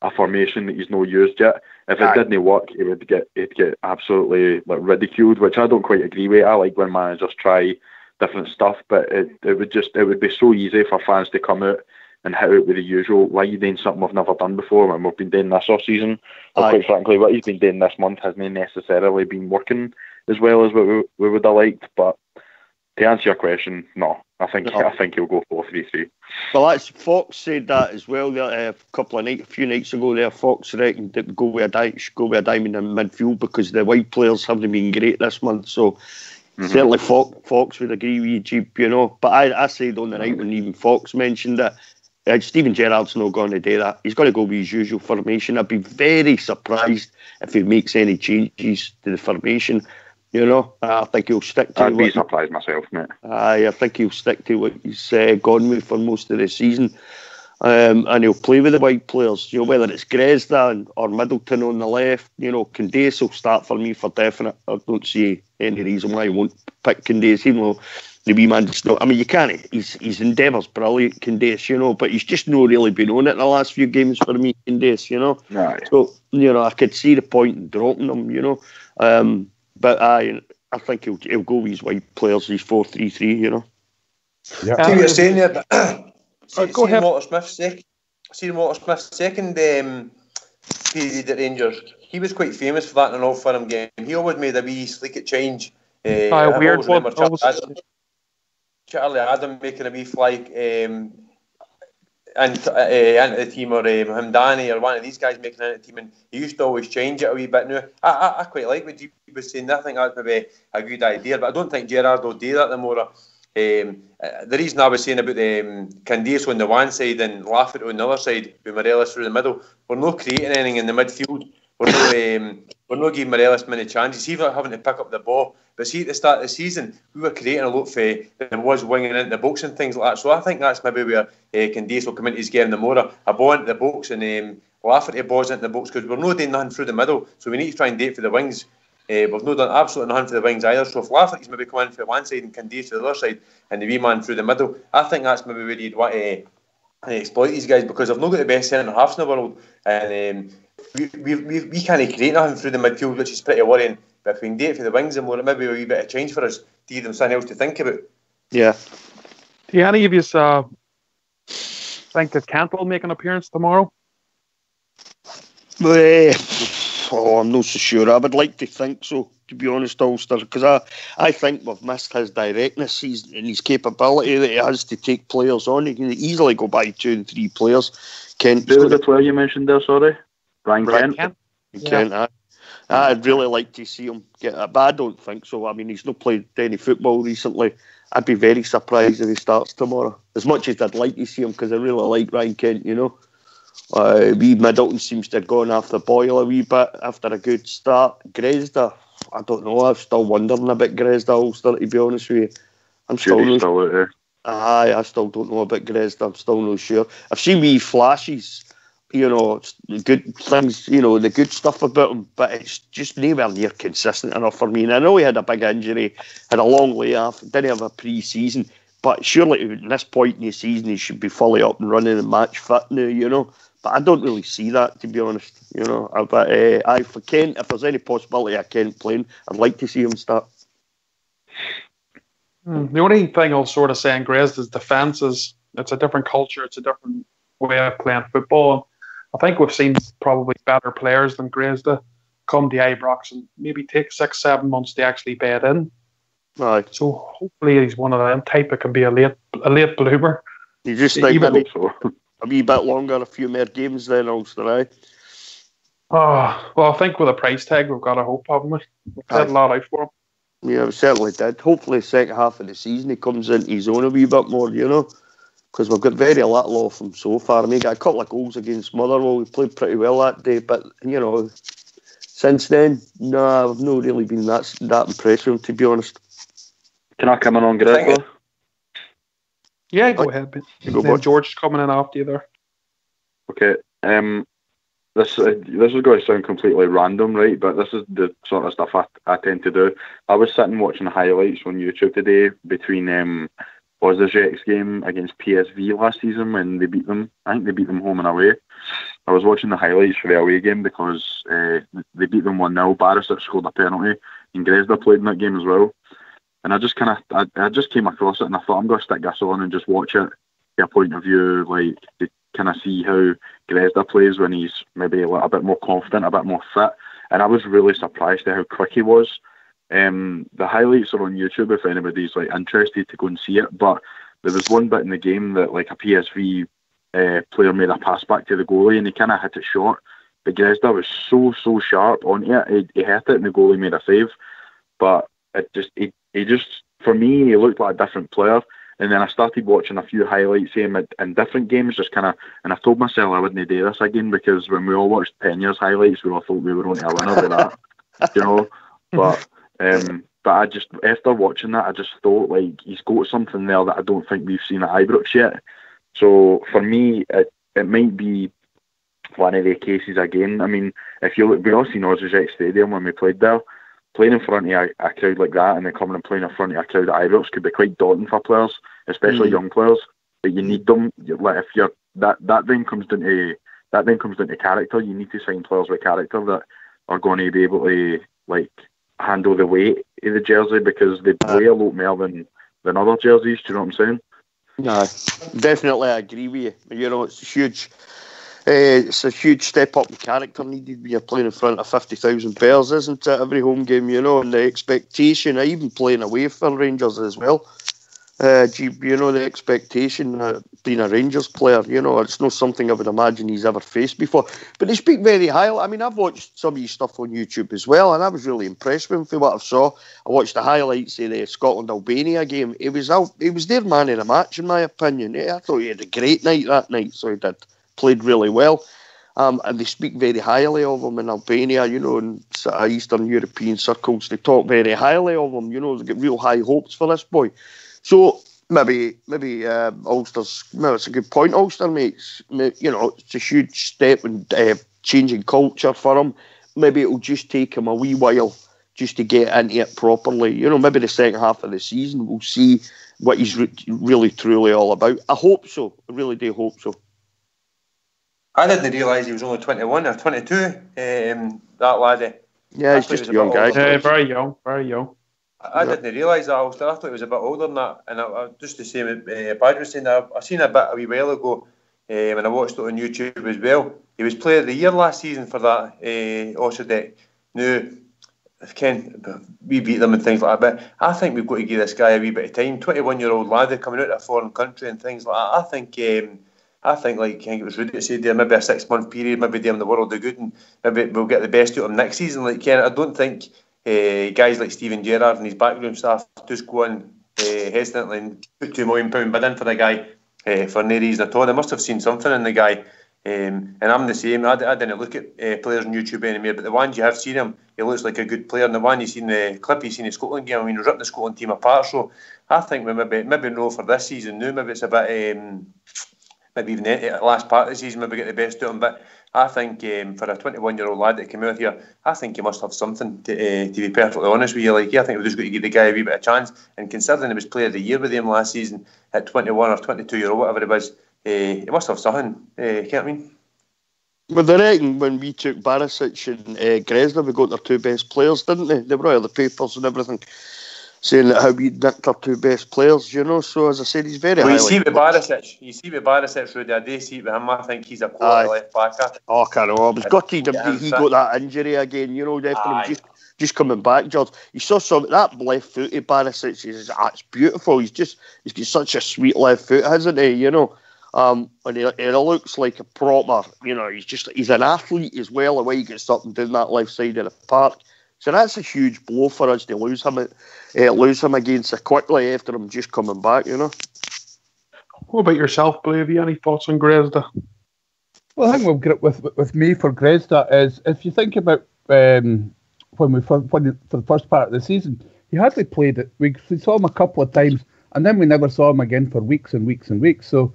a formation that he's not used yet. If it didn't work, he'd get absolutely like ridiculed, which I don't quite agree with. I like when managers try different stuff, but it would be so easy for fans to come out and hit out with the usual. Why are you doing something we've never done before when we've been doing this all season? Or quite frankly, what he's been doing this month hasn't necessarily been working as well as what we would have liked. But to answer your question, no. I think he'll go 4-3-3. Well, that's Fox said that as well. A few nights ago, there Fox reckoned that go with a diamond in midfield because the wide players haven't been great this month. So certainly Fox would agree with you, Jeep. You know. But I said on the night when even Fox mentioned that Steven Gerrard's not going to do that. He's going to go with his usual formation. I'd be very surprised if he makes any changes to the formation. You know, I think he'll stick to. I'd be surprised myself, mate. I think he'll stick to what he's gone with for most of the season, and he'll play with the wide players. You know, whether it's Gresda or Middleton on the left. You know, Candace will start for me for definite. I don't see any reason why he won't pick Candace, even though the wee man just not. I mean, you can't. His endeavour's brilliant, Candace. You know, but he's just not really been on it in the last few games for me, Candace. You know, right. So you know, I could see the point in dropping him. You know. But I think he'll go with his wide players, his 4-3-3, you know. Yeah. See what you're saying there, but go ahead. Walter Smith's second period at Rangers, he was quite famous for that in an all-firm game. He always made a wee sleek change. Weird one. Charlie Adam making a wee fly into the team, or Hamdani or one of these guys making it into the team, and he used to always change it a wee bit. Now, I quite like what he was saying. I think that's maybe a good idea, but I don't think Gerrard will do that anymore. The reason I was saying about Candace on the one side and Laffert on the other side, with Morelos through the middle, we're not creating anything in the midfield. We're not giving Morelos many chances. He's not having to pick up the ball. But see, at the start of the season, we were creating a lot for there was winging into the box and things like that. So I think that's maybe where Candace will come into his game the more. A ball into the box and Lafferty balls into the box, because we're not doing nothing through the middle. So we need to try and do it for the wings. We've not done absolutely nothing for the wings either. So if Lafferty's maybe coming in for one side and Candace for the other side and the wee man through the middle, I think that's maybe where you'd want to exploit these guys, because they've not got the best centre halves in the world. And we can't create nothing through the midfield, which is pretty worrying. But if we can do it for the wings and more, it maybe a wee bit of change for us to give them something else to think about. Yeah. Do any of you think that Cantwell will make an appearance tomorrow? I'm not so sure. I would like to think so, to be honest, Ulster, because I think we've missed his directness and his capability that he has to take players on. He can easily go by 2 and 3 players. Who was the player you mentioned there, sorry? Brian Kent? Kent, I'd really like to see him get it, but I don't think so. I mean, he's not played any football recently. I'd be very surprised if he starts tomorrow. As much as I'd like to see him, because I really like Ryan Kent, you know. Wee Middleton seems to have gone off the boil a wee bit after a good start. Gresda, I don't know. I'm still wondering about Gresda, Ulster, to be honest with you. I'm still out there. I still don't know about Gresda. I'm still not sure. I've seen wee flashes, you know, good things, you know, the good stuff about him, but it's just nowhere near consistent enough for me. And I know he had a big injury, had a long layoff, didn't have a pre-season, but surely at this point in the season he should be fully up and running and match fit now, you know. But I don't really see that, to be honest, you know. But for Kent, if there's any possibility of Kent playing, I'd like to see him start. The only thing I'll sort of say in Gresda's defence is it's a different culture, it's a different way of playing football. I think we've seen probably better players than Gresda come to Ibrox and maybe take 6-7 months to actually bed in. Right. So hopefully he's one of them type that can be a late bloomer. You just think a wee bit longer, a few more games then, Ulster, right? Oh, well, I think with a price tag we've got to hope, haven't we? We've had a lot out for him. Yeah, we certainly did. Hopefully, second half of the season he comes into his own a wee bit more, you know, because we've got very little off him so far. I mean, he got a couple of goals against Motherwell. We played pretty well that day, but you know, since then, no, I've not really been that impressed with him, to be honest. Can I come in on Gresda? Yeah, go ahead. Then George's coming in after you there. Okay. This is going to sound completely random, right? But this is the sort of stuff I tend to do. I was sitting watching highlights on YouTube today between was the Jets game against PSV last season when they beat them. I think they beat them home and away. I was watching the highlights for the away game because they beat them 1-0. Barisic scored a penalty, and Grezda played in that game as well. And I just came across it, and I thought I'm going to stick this on and just watch it, get a point of view, like to kind of see how Grezda plays when he's maybe a bit more confident, a bit more fit. And I was really surprised at how quick he was. The highlights are on YouTube if anybody's like interested to go and see it. But there was one bit in the game that like a PSV player made a pass back to the goalie, and he kind of hit it short. But Grezda was so sharp on it. He hit it, and the goalie made a save. But he just for me, he looked like a different player. And then I started watching a few highlights of him in different games, just kind of, and I told myself I wouldn't do this again, because when we all watched Peña's highlights, we all thought we were only a winner with that, you know. But I just, after watching that, I just thought like he's got something there that I don't think we've seen at Ibrox yet. So for me, it might be one of the cases again. I mean, if you look, we all seen Osijek Stadium when we played there. Playing in front of a crowd like that, and then coming and playing in front of a crowd at Ibrox could be quite daunting for players, especially young players. But you need them. Like if you're that then comes down to character. You need to sign players with character that are going to be able to like handle the weight of the jersey, because they weigh a lot more than other jerseys. Do you know what I'm saying? No, definitely I agree with you. You know, it's huge. It's a huge step up in character needed when you're playing in front of 50,000 players, isn't it? Every home game, you know, and the expectation, even playing away for Rangers as well. You know, the expectation of being a Rangers player, you know, it's not something I would imagine he's ever faced before. But they speak very highly. I mean, I've watched some of his stuff on YouTube as well, and I was really impressed with him for what I saw. I watched the highlights of the Scotland-Albania game. He was their man of the match, in my opinion. I thought he had a great night that night, so he did. Played really well, and they speak very highly of him in Albania, you know, in sort of Eastern European circles. They talk very highly of him, you know. They get real high hopes for this boy. So maybe Ulster's, maybe it's a good point, Ulster, mate. You know, it's a huge step in changing culture for him. Maybe it'll just take him a wee while just to get into it properly. You know, maybe the second half of the season we'll see what he's really truly all about. I hope so. I really do hope so. I didn't realise he was only 21 or 22, that laddie. Yeah, he's just a young guy. Yeah, very young. I didn't realise that, Ulster. I thought he was a bit older than that. And I just the same as Badger was saying, I seen a wee while ago, and I watched it on YouTube as well. He was Player of the Year last season for that Osijek. Now, we beat them and things like that, but I think we've got to give this guy a wee bit of time. 21-year-old laddie coming out of a foreign country and things like that. I think like I think it was Rudy that said there, maybe a 6-month period, maybe do him the world of good, and maybe we'll get the best out of him next season. Like Ken, I don't think guys like Steven Gerrard and his backroom staff just go on hesitantly and put £2 million bid in for the guy for no reason at all. They must have seen something in the guy, and I'm the same. I didn't look at players on YouTube anymore, but the ones you have seen him, he looks like a good player. And the one you seen, the clip you seen in the Scotland game, I mean, he was ripping the Scotland team apart. So I think we maybe no for this season. Now maybe it's a bit. Maybe even the last part of the season, maybe get the best out of him. But I think for a 21-year-old lad that came out here, I think he must have something, to be perfectly honest with you. Like, I think we've just got to give the guy a wee bit of chance. And considering he was Player of the Year with him last season at 21 or 22 or whatever it was, he must have something. Can't I mean? Well, I reckon when we took Barisic and Grezda, we got their two best players, didn't they? They brought out the papers and everything, saying that how we nicked our two best players, you know. So as I said, he's very well, you see with Barisic, Rudy, I do see it with him. I think he's a quality left back. Oh, I know. I was gutted he got that injury again, you know, after just coming back, George. You saw that left foot of Barisic, it's beautiful. He's got such a sweet left foot, hasn't he, you know? And he looks like a proper, you know, he's an athlete as well, the way he gets up and down that left side of the park. So that's a huge blow for us to lose him again so quickly after him just coming back, you know. What about yourself, Blue? Have you any thoughts on Grezda? Well, I think we've got with me for Grezda is, if you think about when for the first part of the season, he hardly played it. We saw him a couple of times, and then we never saw him again for weeks and weeks and weeks. So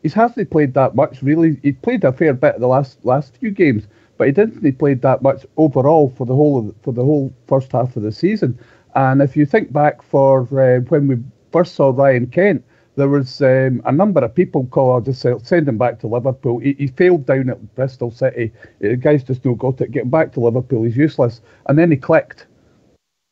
he's hardly played that much, really. He played a fair bit the last few games, but he didn't play that much overall for the whole first half of the season. And if you think back for when we first saw Ryan Kent, there was a number of people I'll just send him back to Liverpool. He failed down at Bristol City. The guy's just no got it. Get him back to Liverpool. He's useless. And then he clicked.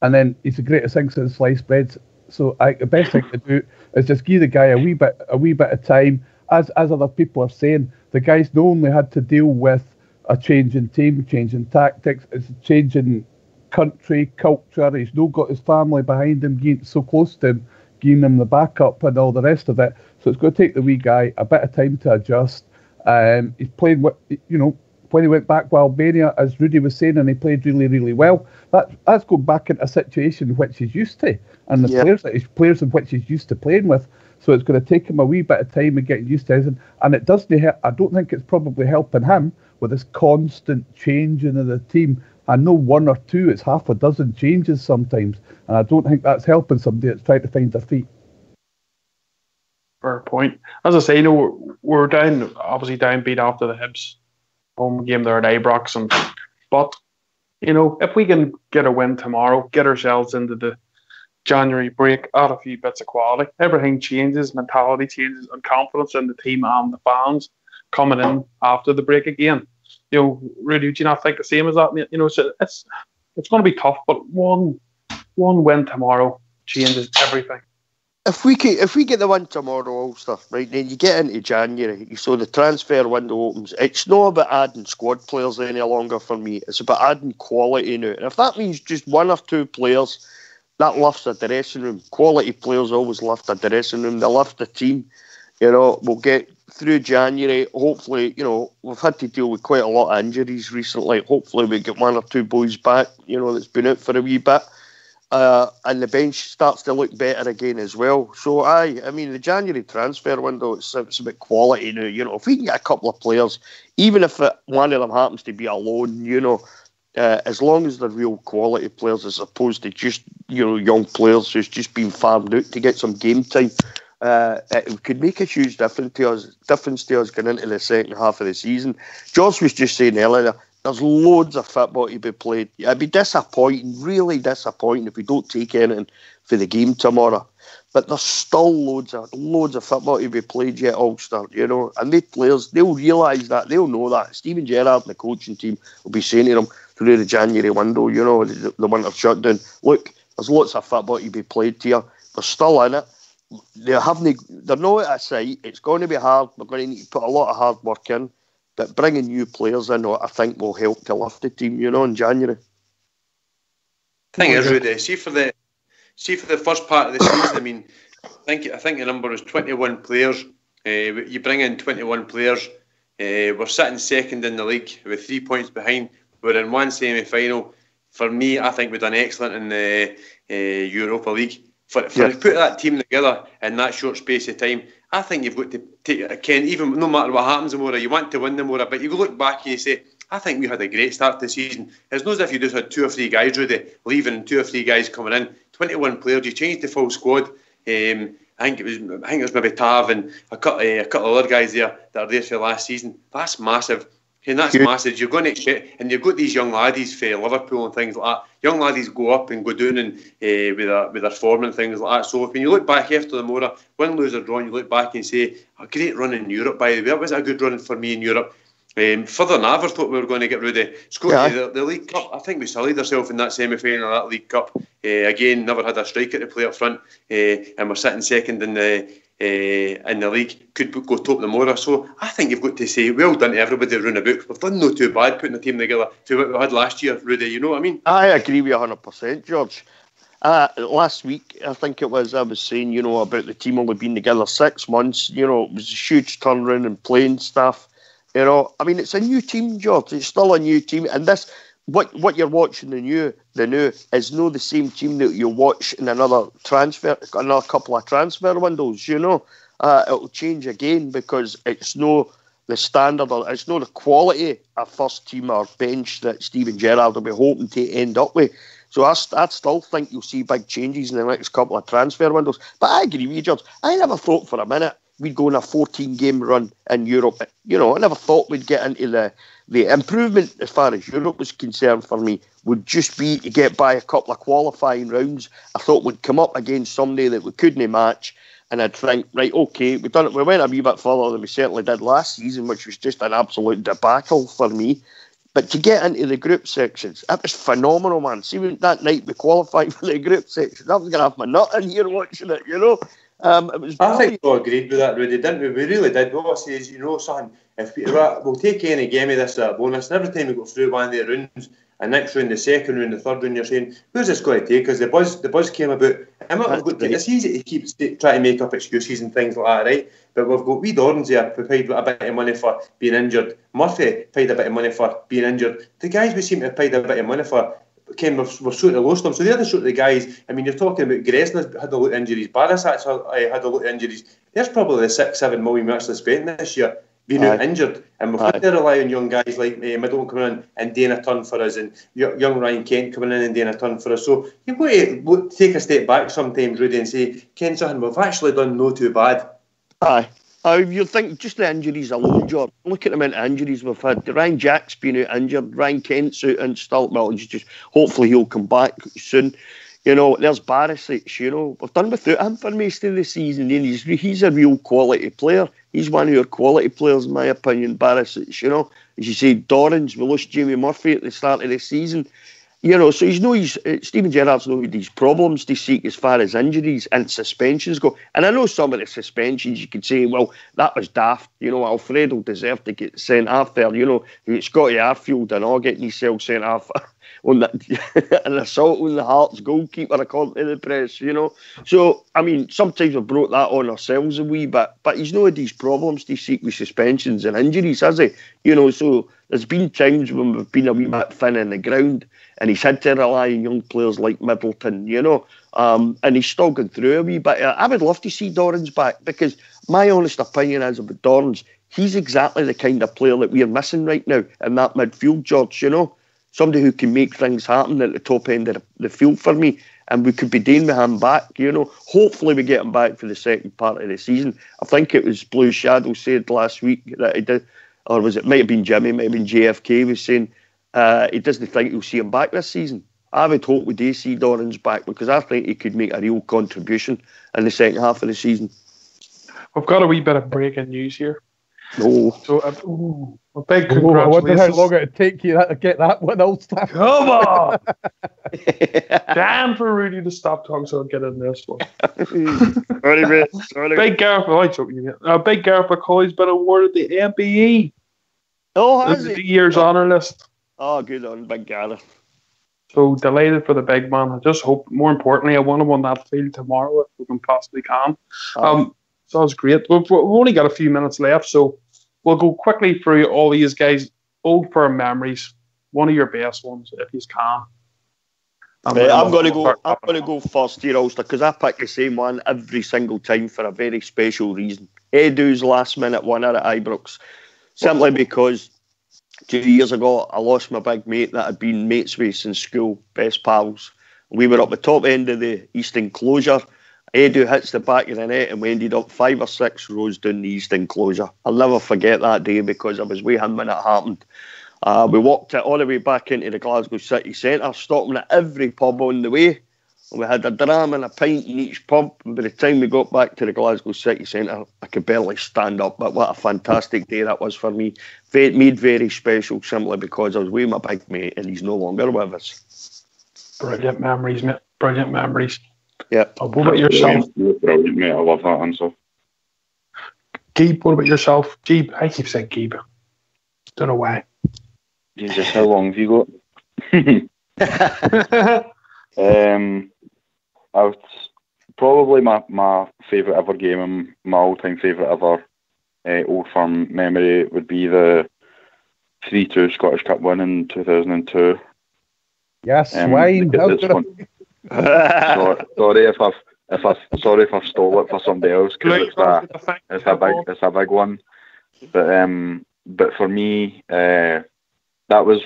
And then he's the greatest thing since sliced bread. So the best thing to do is just give the guy a wee bit of time. As other people are saying, the guy's not only had to deal with a change in team, change in tactics, it's a change in country, culture. He's not got his family behind him, getting so close to him, giving him the backup and all the rest of it. So it's going to take the wee guy a bit of time to adjust. He's played, when he went back to Albania, as Rudy was saying, and he played really, really well. That's going back into a situation which he's used to, and the players in which he's used to playing with. So it's going to take him a wee bit of time and getting used to it. And it doesn't help. I don't think it's probably helping him with this constant changing of the team. I know one or two, it's half a dozen changes sometimes. And I don't think that's helping somebody that's trying to find their feet. Fair point. As I say, we're obviously downbeat after the Hibs home game there at Ibrox. But, if we can get a win tomorrow, get ourselves into the January break, add a few bits of quality, everything changes, mentality changes, and confidence in the team and the fans coming in after the break again. Rudy, do you not think the same as that? It's going to be tough, but one win tomorrow changes everything. If we get the win tomorrow, Ulster, right, then you get into January, so the transfer window opens. It's not about adding squad players any longer for me. It's about adding quality now. And if that means just one or two players, that lifts the dressing room. Quality players always lift the dressing room. They lift the team. We'll get through January. Hopefully, we've had to deal with quite a lot of injuries recently. Hopefully we get one or two boys back, that's been out for a wee bit. And the bench starts to look better again as well. So, the January transfer window, it's about quality now. If we can get a couple of players, even if one of them happens to be a loan, as long as they're real quality players as opposed to just, young players who's just been farmed out to get some game time, it could make a huge difference to us going into the second half of the season. George was just saying earlier, there's loads of football to be played. It'd be disappointing, really disappointing, if we don't take anything for the game tomorrow. But there's still loads of football to be played yet, Ulster, and the players, they'll realise that, they'll know that. Stephen Gerrard and the coaching team will be saying to them through the January window, the winter shutdown, look, there's lots of football to be played here. They're still in it. They're not at a sight. It's going to be hard. We're going to need to put a lot of hard work in. But bringing new players in, I think, will help to lift the team, in January. Thing is, Rudy, see for the first part of the season, I think the number is 21 players. You bring in 21 players. We're sitting second in the league with 3 points behind. We're in one semi-final. For me, I think we've done excellent in the Europa League. For to put that team together in that short space of time, I think you've got to take it again, even no matter what happens tomorrow, you want to win tomorrow, but you look back and you say, I think we had a great start to the season. It's not as if you just had 2 or 3 guys, Rudy, leaving and 2 or 3 guys coming in. 21 players, you changed the full squad. I think it was maybe Tav and a couple of other guys there that are there for last season. That's massive. And that's massive. You're going to expect, and you've got these young laddies for Liverpool and things like that. Young laddies go up and go down and with their form and things like that. So when you look back after the Mora, win, lose or draw, you look back and say, a great run in Europe, by the way. That was a good run for me in Europe. Further than I ever thought we were going to get rid of the League Cup. I think we sullied ourselves in that semi-final of that League Cup. Again, never had a striker to play up front, and we're sitting second in the league, could go top the Mora. So I think you've got to say well done to everybody around the book. We've done no too bad putting the team together to what we had last year, Rudy. You know what I mean? I agree with you 100%, George. Last week, I think I was saying, about the team only being together 6 months. It was a huge turnaround in playing staff. It's a new team, George. It's still a new team, and this. What you're watching the new is no the same team that you'll watch in another couple of transfer windows. It'll change again because it's no the standard or it's no the quality of first team or bench that Stephen Gerrard will be hoping to end up with. So I still think you'll see big changes in the next couple of transfer windows. But I agree with you, George. I never thought for a minute we'd go on a 14-game run in Europe. I never thought we'd get into the improvement as far as Europe was concerned for me would just be to get by a couple of qualifying rounds. I thought we'd come up against somebody that we couldn't match and I'd think, right, okay, we went a wee bit further than we certainly did last season, which was just an absolute debacle for me. But to get into the group sections, that was phenomenal, man. See, when that night we qualified for the group sections, I was going to have my nut in here watching it, you know. It was. I think we all agreed with that, Rudy, didn't we? We really did. What I say is, you know, son, if we'll take any game of this at a bonus, and every time we go through one of the rounds, and next round, the second round, the third round, you're saying, who's this going to take? Because the buzz came about. It's easy to keep trying to make up excuses and things like that, right? But we've got wee Dorans here who paid a bit of money for being injured. Murphy paid a bit of money for being injured. The guys we seem to have paid a bit of money for we're sort of lost them. So they're the sort of guys. I mean, you're talking about Gresna's had a lot of injuries. Barras had a lot of injuries. There's probably the 6-7 million we actually spent this year being out injured, and we've had to rely on young guys like Middleton coming in and doing a ton for us, and young Ryan Kent coming in and doing a ton for us. So you've got to take a step back sometimes, Rudy, and say, Ken Sutton, we've actually done no too bad. Aye. You think just the injuries alone, George. Look at the amount of injuries we've had. Ryan Jack's been out injured. Ryan Kent's out and still. Well, just hopefully he'll come back soon. You know, there's Barisic. You know, we've done without him for most of the season. And he's a real quality player. He's one of your quality players, in my opinion. Barisic. You know, as you say, Dorrans. We lost Jamie Murphy at the start of the season. You know, so Stephen Gerrard's know these problems to seek as far as injuries and suspensions go. And I know some of the suspensions you could say, well, that was daft. You know, Alfredo deserved to get sent off there. You know, Scotty Arfield and all getting himself sent off on an assault on the Hearts goalkeeper, according to the press, you know. So, I mean, sometimes we've brought that on ourselves a wee bit, but he's not had these problems to seek with suspensions and injuries, has he? You know, so there's been times when we've been a wee bit thin in the ground, and he's had to rely on young players like Middleton, you know, and he's still going through a wee bit. I would love to see Dorrans back, because my honest opinion is about Dorrans, he's exactly the kind of player that we're missing right now in that midfield, George, you know. Somebody who can make things happen at the top end of the field for me, and we could be doing with him back, you know. Hopefully we get him back for the second part of the season. I think it was Blue Shadow said last week that he did, or might have been Jimmy, might have been JFK, was saying he doesn't think he'll see him back this season. I would hope we do see Dorrans back, because I think he could make a real contribution in the second half of the season. We've got a wee bit of breaking news here. No. So, a big congratulations. I wonder how long it'd take you to get that one all stuff. Come on! Damn for Rudy to stop talking so I'll get in this one. Sorry, mate. Sorry. Big Gareth, Big Gareth McCauley's been awarded the MBE. Oh, has this is he? the year's honour list. Oh, good on Big Gareth. So delighted for the big man. I just hope, more importantly, I want him on that field tomorrow if we can possibly can. So that's great. We've only got a few minutes left, so we'll go quickly through all these guys' old firm memories. One of your best ones, if you can. I'm going to go first here, Ulster, because I pick the same one every single time for a very special reason. Edu's last minute winner at Ibrox, simply because 2 years ago I lost my big mate that I'd been mates with since school, best pals. We were up the top end of the east enclosure. Edu hits the back of the net and we ended up 5 or 6 rows down the east enclosure. I'll never forget that day, because I was with him when it happened. We walked it all the way back into the Glasgow city centre, stopping at every pub on the way. We had a dram and a pint in each pub, and by the time we got back to the Glasgow city centre, I could barely stand up. But what a fantastic day that was for me. Made very special, simply because I was with my big mate and he's no longer with us. Brilliant memories, mate. Brilliant memories. Yeah. What about yourself? Brilliant, mate. I love that answer. Geeb, what about yourself? Geeb, I keep saying Geeb. Don't know why. Jesus, how long have you got? Probably my favourite ever game and my all-time favourite ever Old Firm memory would be the 3-2 Scottish Cup win in 2002. Yes, Wayne. Sorry if I've stole it for somebody else, because it's a big one. But for me, I was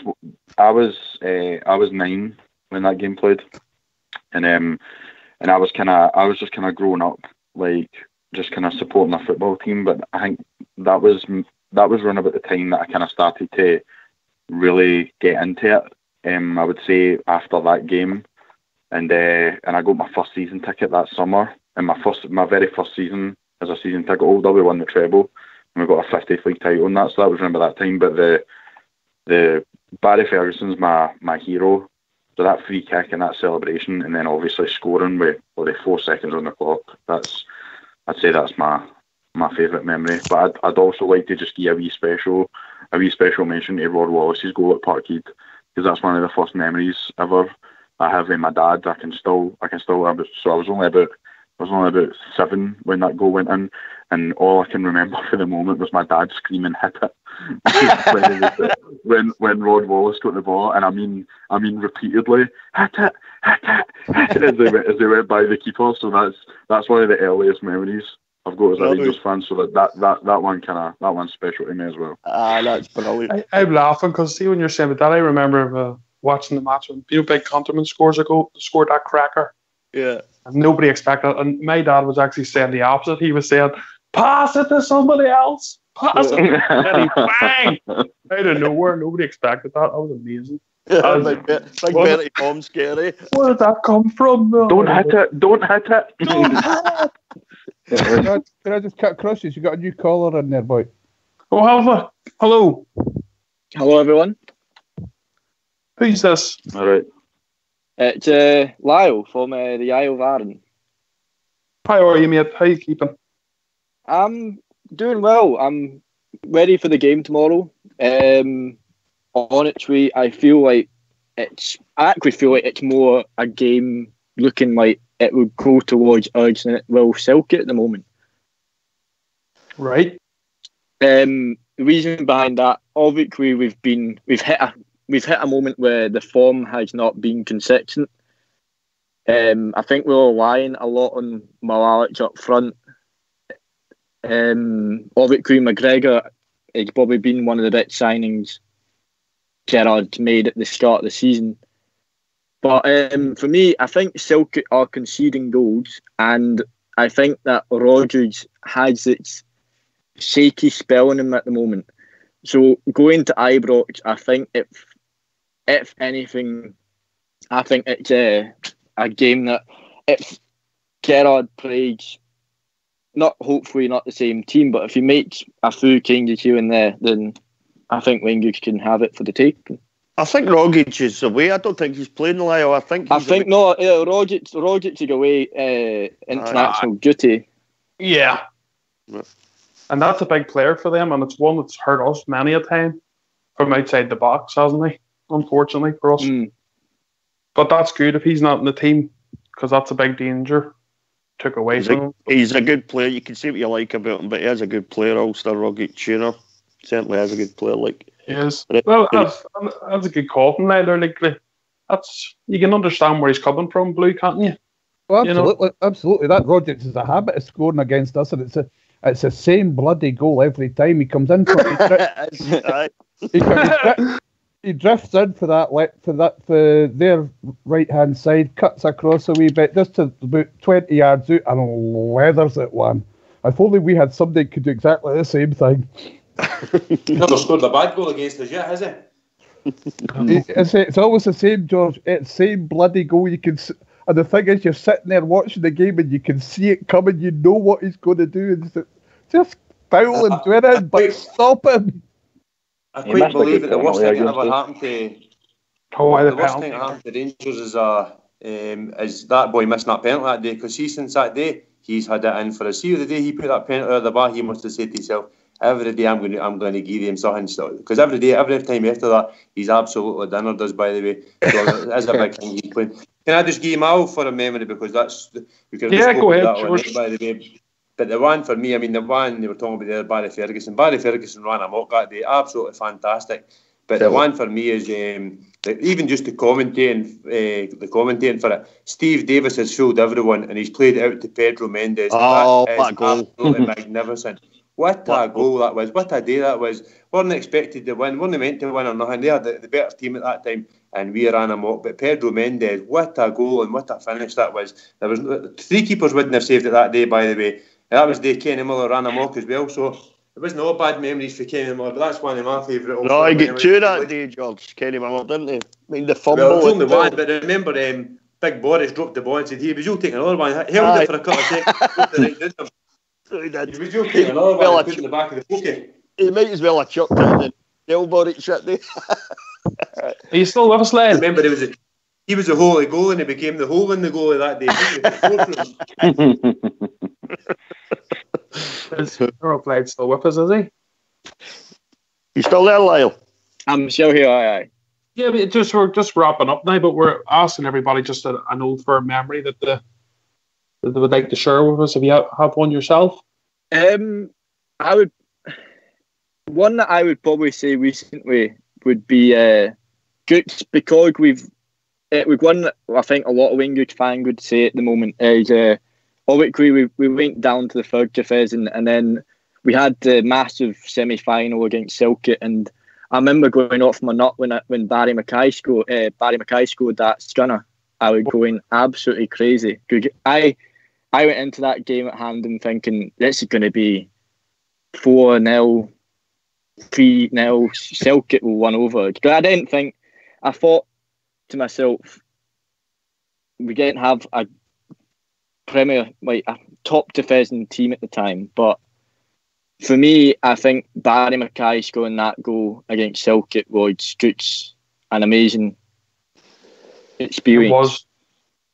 9 when that game played, and I was just kind of growing up, like just kind of supporting a football team. But I think that was around about the time that I kind of started to really get into it. I would say after that game, and I got my first season ticket that summer, in my very first season as a season ticket holder, we won the treble and we got a 50th league title, and so that was remember that time. But the Barry Ferguson's my hero. So that free kick and that celebration, and then obviously scoring with 4 seconds on the clock. I'd say that's my favourite memory. But I'd also like to just give a wee special mention to Rod Wallace's goal at Parkhead, because that's one of the first memories ever I have with my dad. I was only about 7 when that goal went in, and all I can remember for the moment was my dad screaming "hit it" when Rod Wallace got the ball, and I mean repeatedly "hit it, hit it, hit it" as they went by the keeper. So that's one of the earliest memories I've got as a Rangers fan. So that one's special to me as well. That's brilliant. I'm laughing because see when you're saying about that, I remember watching the match when Big Conterman scored that cracker. Yeah. And nobody expected it. And my dad was actually saying the opposite. He was saying, "Pass it to somebody else. Pass it." And he bang! Out of nowhere. Nobody expected that. That was amazing. Big Betty Tom scary. Where did that come from? Don't hit it. Don't hit it. Don't hit it. Can I just cut across you? You got a new caller in there, boy. Oh, hello. Hello, everyone. Who's this? All right. It's Lyle from the Isle of Arran. How are you, mate? How you keeping? I'm doing well. I'm ready for the game tomorrow. On its way, I actually feel like it's more a game looking like it would go towards us than it will Celtic at the moment. Right. The reason behind that, obviously, we've hit a moment where the form has not been consistent. I think we're relying a lot on Malalic up front. Obviously, McGregor has probably been one of the best signings Gerrard's made at the start of the season. But for me, I think Celtic are conceding goals, and I think that Rodgers has its shaky spell in him at the moment. So going to Ibrox, I think if anything, I think it's a game that if Gerrard plays, hopefully not the same team, but if he makes a few changes here and there, then I think Rangers can have it for the taking. I think Rogic is away. I don't think he's playing the Lyle. I think no. Rogic is away international duty. Yeah. And that's a big player for them, and it's one that's hurt us many a time from outside the box, hasn't he? Unfortunately for us. But that's good if he's not in the team, because that's a big danger. Took away from him. He's a good player. You can see what you like about him, but he is a good player, Ulster Rogic, you know. Certainly has a good player. He is. Well, that's a good call from Leather. You can understand where he's coming from, Blue, can't you? Well, absolutely, absolutely. That Rodgers is a habit of scoring against us, and it's the same bloody goal every time he comes in. He drifts in for their right hand side, cuts across a wee bit, just to about 20 yards out, and leathers it one. If only we had somebody who could do exactly the same thing. Never scored a bad goal against us yet, has he? It's always the same, George. It's the same bloody goal. You can, and the thing is, you're sitting there watching the game and you can see it coming. You know what he's going to do. And just foul him, do it, but stop him. I quite believe that the worst thing that ever happened to Rangers is that boy missing that penalty that day, because since that day he's had it in for us. See the day he put that penalty out of the bar, he must have said to himself, every day I'm going to give him something, because every time after that he's absolutely dinner does, by the way. So that's a big thing he's playing. Can I just give him all for a memory, because we can go ahead, George. By the way. But the one for me, I mean, the one they were talking about there, Barry Ferguson. Barry Ferguson ran amok that day, absolutely fantastic. But the one for me is even just the commentating for it. Steve Davis has fooled everyone, and he's played it out to Pedro Mendes. Oh, that goal! Absolutely magnificent. What a goal that was! What a day that was! Weren't expected to win. Weren't meant to win or nothing. They had the better team at that time, and we ran amok. But Pedro Mendes, what a goal and what a finish that was! There was 3 keepers wouldn't have saved it that day, by the way. And that was the Kenny Miller ran amok as well. So it was no bad memories for Kenny Miller, but that's one of my favourite. No, he got 2 that day, George. Kenny Miller, didn't he? I mean, the fumble. Well, it was only one, but remember, Big Boris dropped the ball and said, "Here, was you taking another one?" Held it for a couple of seconds. He was you taking another one and put it in the back of the pocket. He might as well have chucked it in the elbow shit there. Are you still with us, Len? Remember, he was the holy goal and he became the hole in the goalie that day. Is Earl Clyde still with us, is he? You still there, Lyle? I'm still here, aye. Yeah, but we're just wrapping up now, but we're asking everybody just an old firm memory that they would like to share with us. If you have one yourself? One that I would probably say recently would be Gooch, because we've one that I think a lot of Wayne Gooch fans would say at the moment is obviously we went down to the third division and then we had the massive semi-final against Celtic, and I remember going off my nut when Barry Mackay scored that stunner. I was going absolutely crazy. I went into that game at Hampden thinking this is going to be 4-0, 3-0. Celtic will win over. I thought to myself, we didn't have a Premier, like a top division team at the time, but for me, I think Barry Mackay scoring that goal against Celtic was an amazing experience. It was.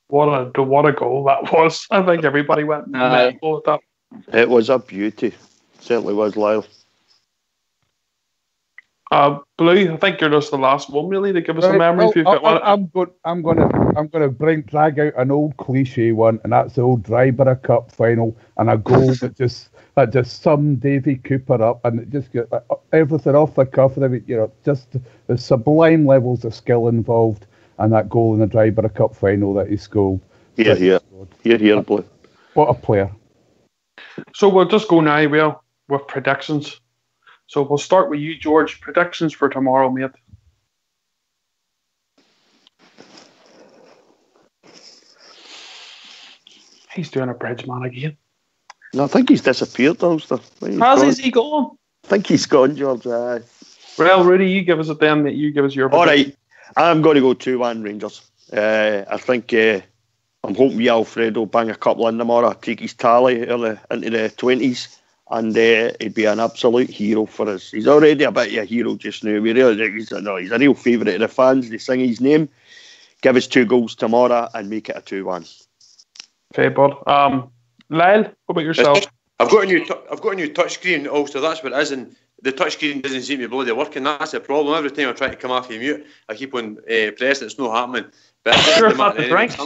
What a goal that was. I think everybody went mental with that. It was a beauty. Certainly was, Lyle. Blue, I think you're just the last one really to give us a memory. If you've got one. I'm gonna drag out an old cliche one, and that's the old Dryborough Cup final, and a goal that just summed Davy Cooper up, and it just got everything off the cuff, and just the sublime levels of skill involved, and that goal in the Dryborough Cup final that he scored. Here, Blue. What a player! So we'll just go now, with predictions. So we'll start with you, George. Predictions for tomorrow, mate. He's doing a bridge man again. No, I think he's disappeared, Ulster. Is he gone? I think he's gone, George. Aye. Well, Rudy, you give us it then. You give us your prediction. All right. I'm going to go 2-1 Rangers. I think I'm hoping Alfredo bang a couple in tomorrow, take his tally into the 20s. And he'd be an absolute hero for us. He's already a bit of a hero just now. He's a real favourite of the fans. They sing his name. Give us 2 goals tomorrow and make it a 2-1. Okay, bud. Lyle, what about yourself? I've got a new touchscreen also. That's what it is, and the touchscreen doesn't seem to be bloody working. That's a problem. Every time I try to come off your mute, I keep on pressing. It's not happening. But sure, if that's the drink.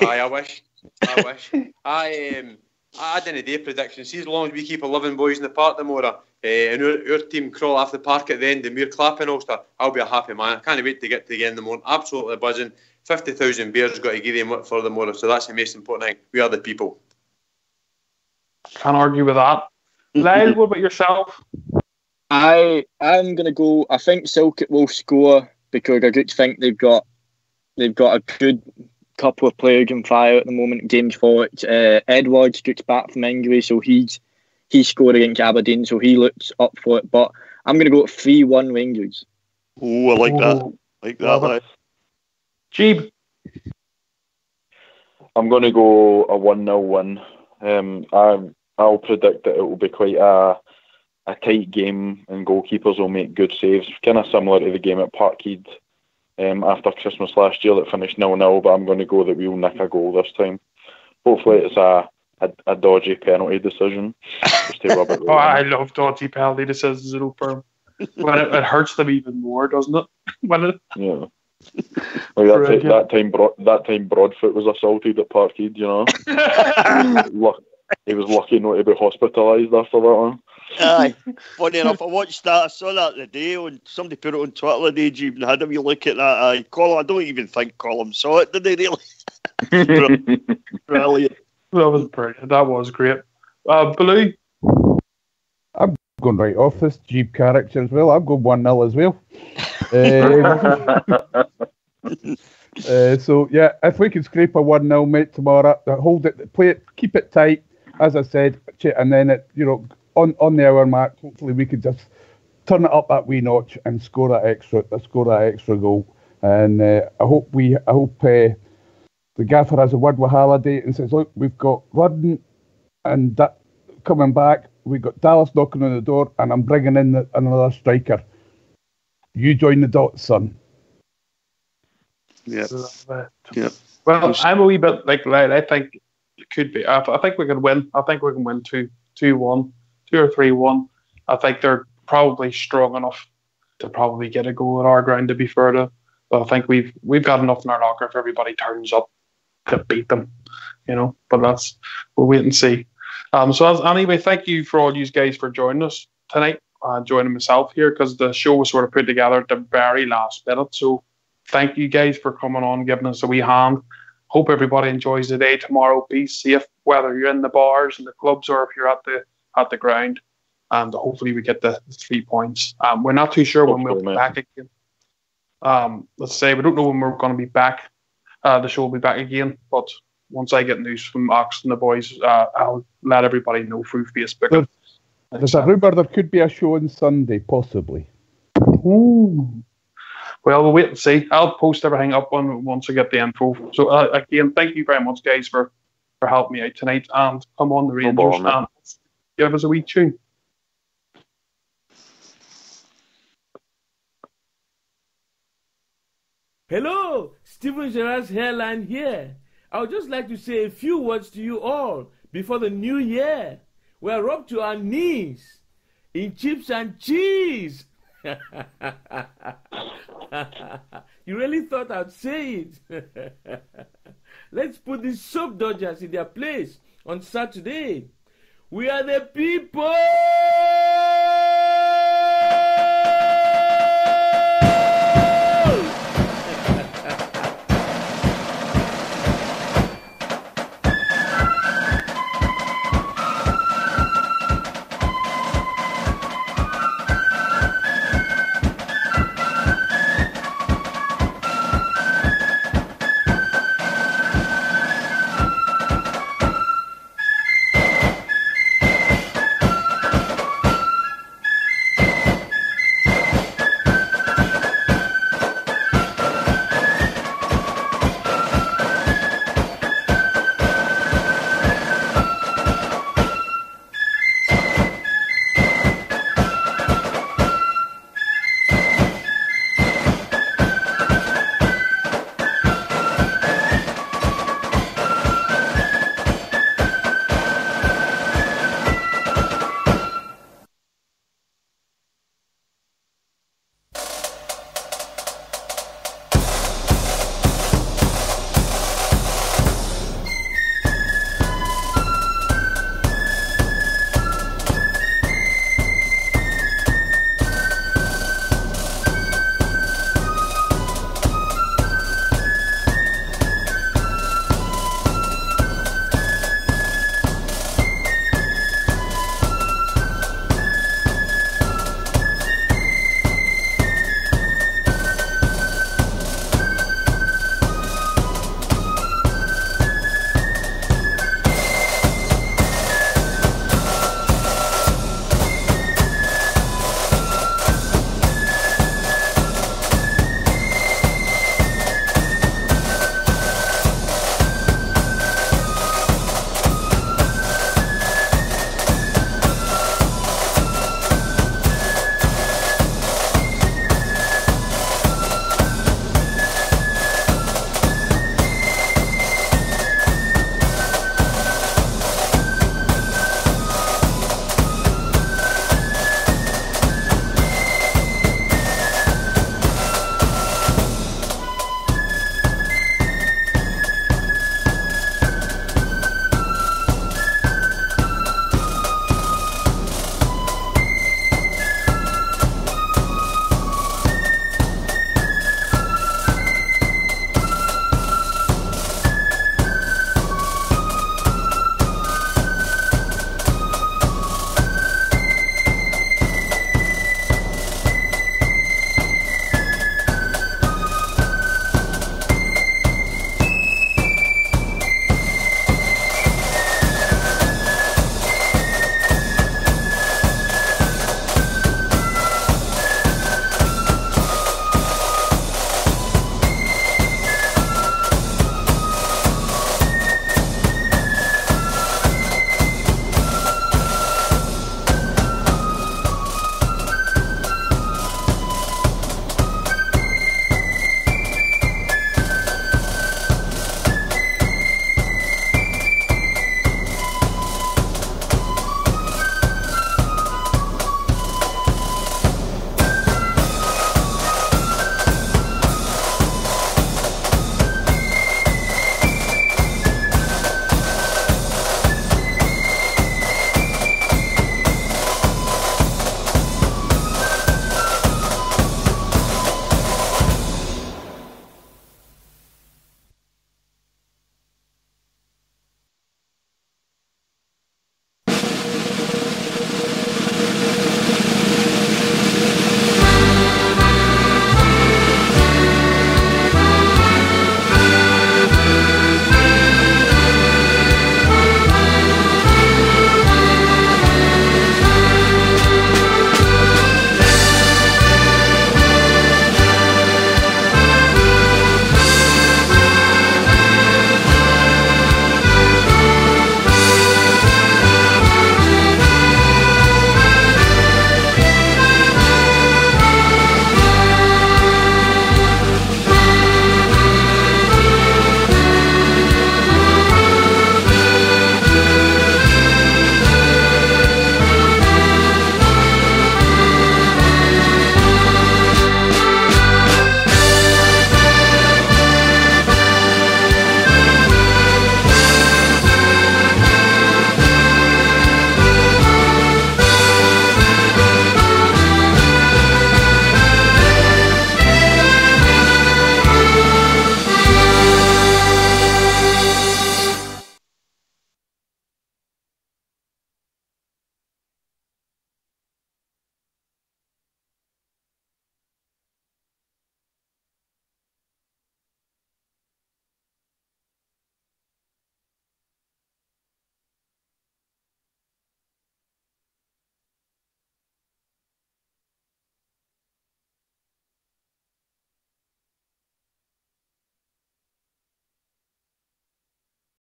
I wish. I didn't do predictions. See, as long as we keep 11 boys in the park tomorrow, and our team crawl off the park at the end and we're clapping Ulster, I'll be a happy man. I can't wait to get to the end of the morning. Absolutely buzzing. 50,000 beers got to give them for tomorrow, so that's the most important thing. We are the people. Can't argue with that. Lyle, what about yourself? I'm going to go. I think Celtic will score because I do think they've got a good couple of players on fire at the moment. James Forrest, Edwards gets back from injury, so he scored against Aberdeen, so he looks up for it. But I'm going to go 3-1 Rangers. Oh, I like that. Like that. Jeeb. I'm going to go a 1-0 win. I'll predict that it will be quite a tight game, and goalkeepers will make good saves, kind of similar to the game at Parkhead after Christmas last year that finished 0-0, but I'm going to go that we'll nick a goal this time. Hopefully it's a dodgy penalty decision. Just to rub it I love dodgy penalty decisions, when it hurts them even more, doesn't it? Yeah. Like that time Broadfoot was assaulted at Parkhead, he was lucky not to be hospitalised after that one. Aye, funny enough, I watched that. I saw that the day when somebody put it on Twitter the day, Jeep, and had a wee look at that. Colin, I don't even think Colin saw it, did he really? Brilliant. That was brilliant. That was great. Blue? I'm going right off this Jeep character as well. I'm going 1-0 as well. So, yeah, if we can scrape a 1-0, mate, tomorrow, hold it, play it, keep it tight, as I said, and then, on the hour mark, hopefully we could just turn it up that wee notch and score that extra goal. And I hope the gaffer has a word with Halliday and says, look, we've got Rudden and that coming back. We've got Dallas knocking on the door, and I'm bringing in another striker. You join the dots, son. Yeah. Well, I'm a wee bit like Lyle. I think it could be. I think we can win. I think we can win 2-1, 2 or 3-1. I think they're probably strong enough to probably get a goal at our ground, to be fair to. But I think we've got enough in our locker if everybody turns up to beat them, But we'll wait and see. Anyway, thank you for all you guys for joining us tonight. Joining myself here because the show was sort of put together at the very last minute. So thank you guys for coming on, giving us a wee hand. Hope everybody enjoys the day tomorrow. Be safe, whether you're in the bars and the clubs or if you're at the ground. And hopefully we get the 3 points. We're not too sure when we'll be back again. Let's say we don't know when we're going to be back. The show will be back again, but once I get news from Ox and the boys, I'll let everybody know through Facebook. There's a rumour there could be a show on Sunday, possibly. Ooh. Well, we'll wait and see. I'll post everything up once I get the info. So again, thank you very much, guys, for helping me out tonight. And come on, the Rangers, and give us a wee tune. Hello, Stephen Gerrard's Hairline here. I would just like to say a few words to you all before the new year. We are up to our knees in chips and cheese. You really thought I'd say it? Let's put these soap dodgers in their place on Saturday. We are the people!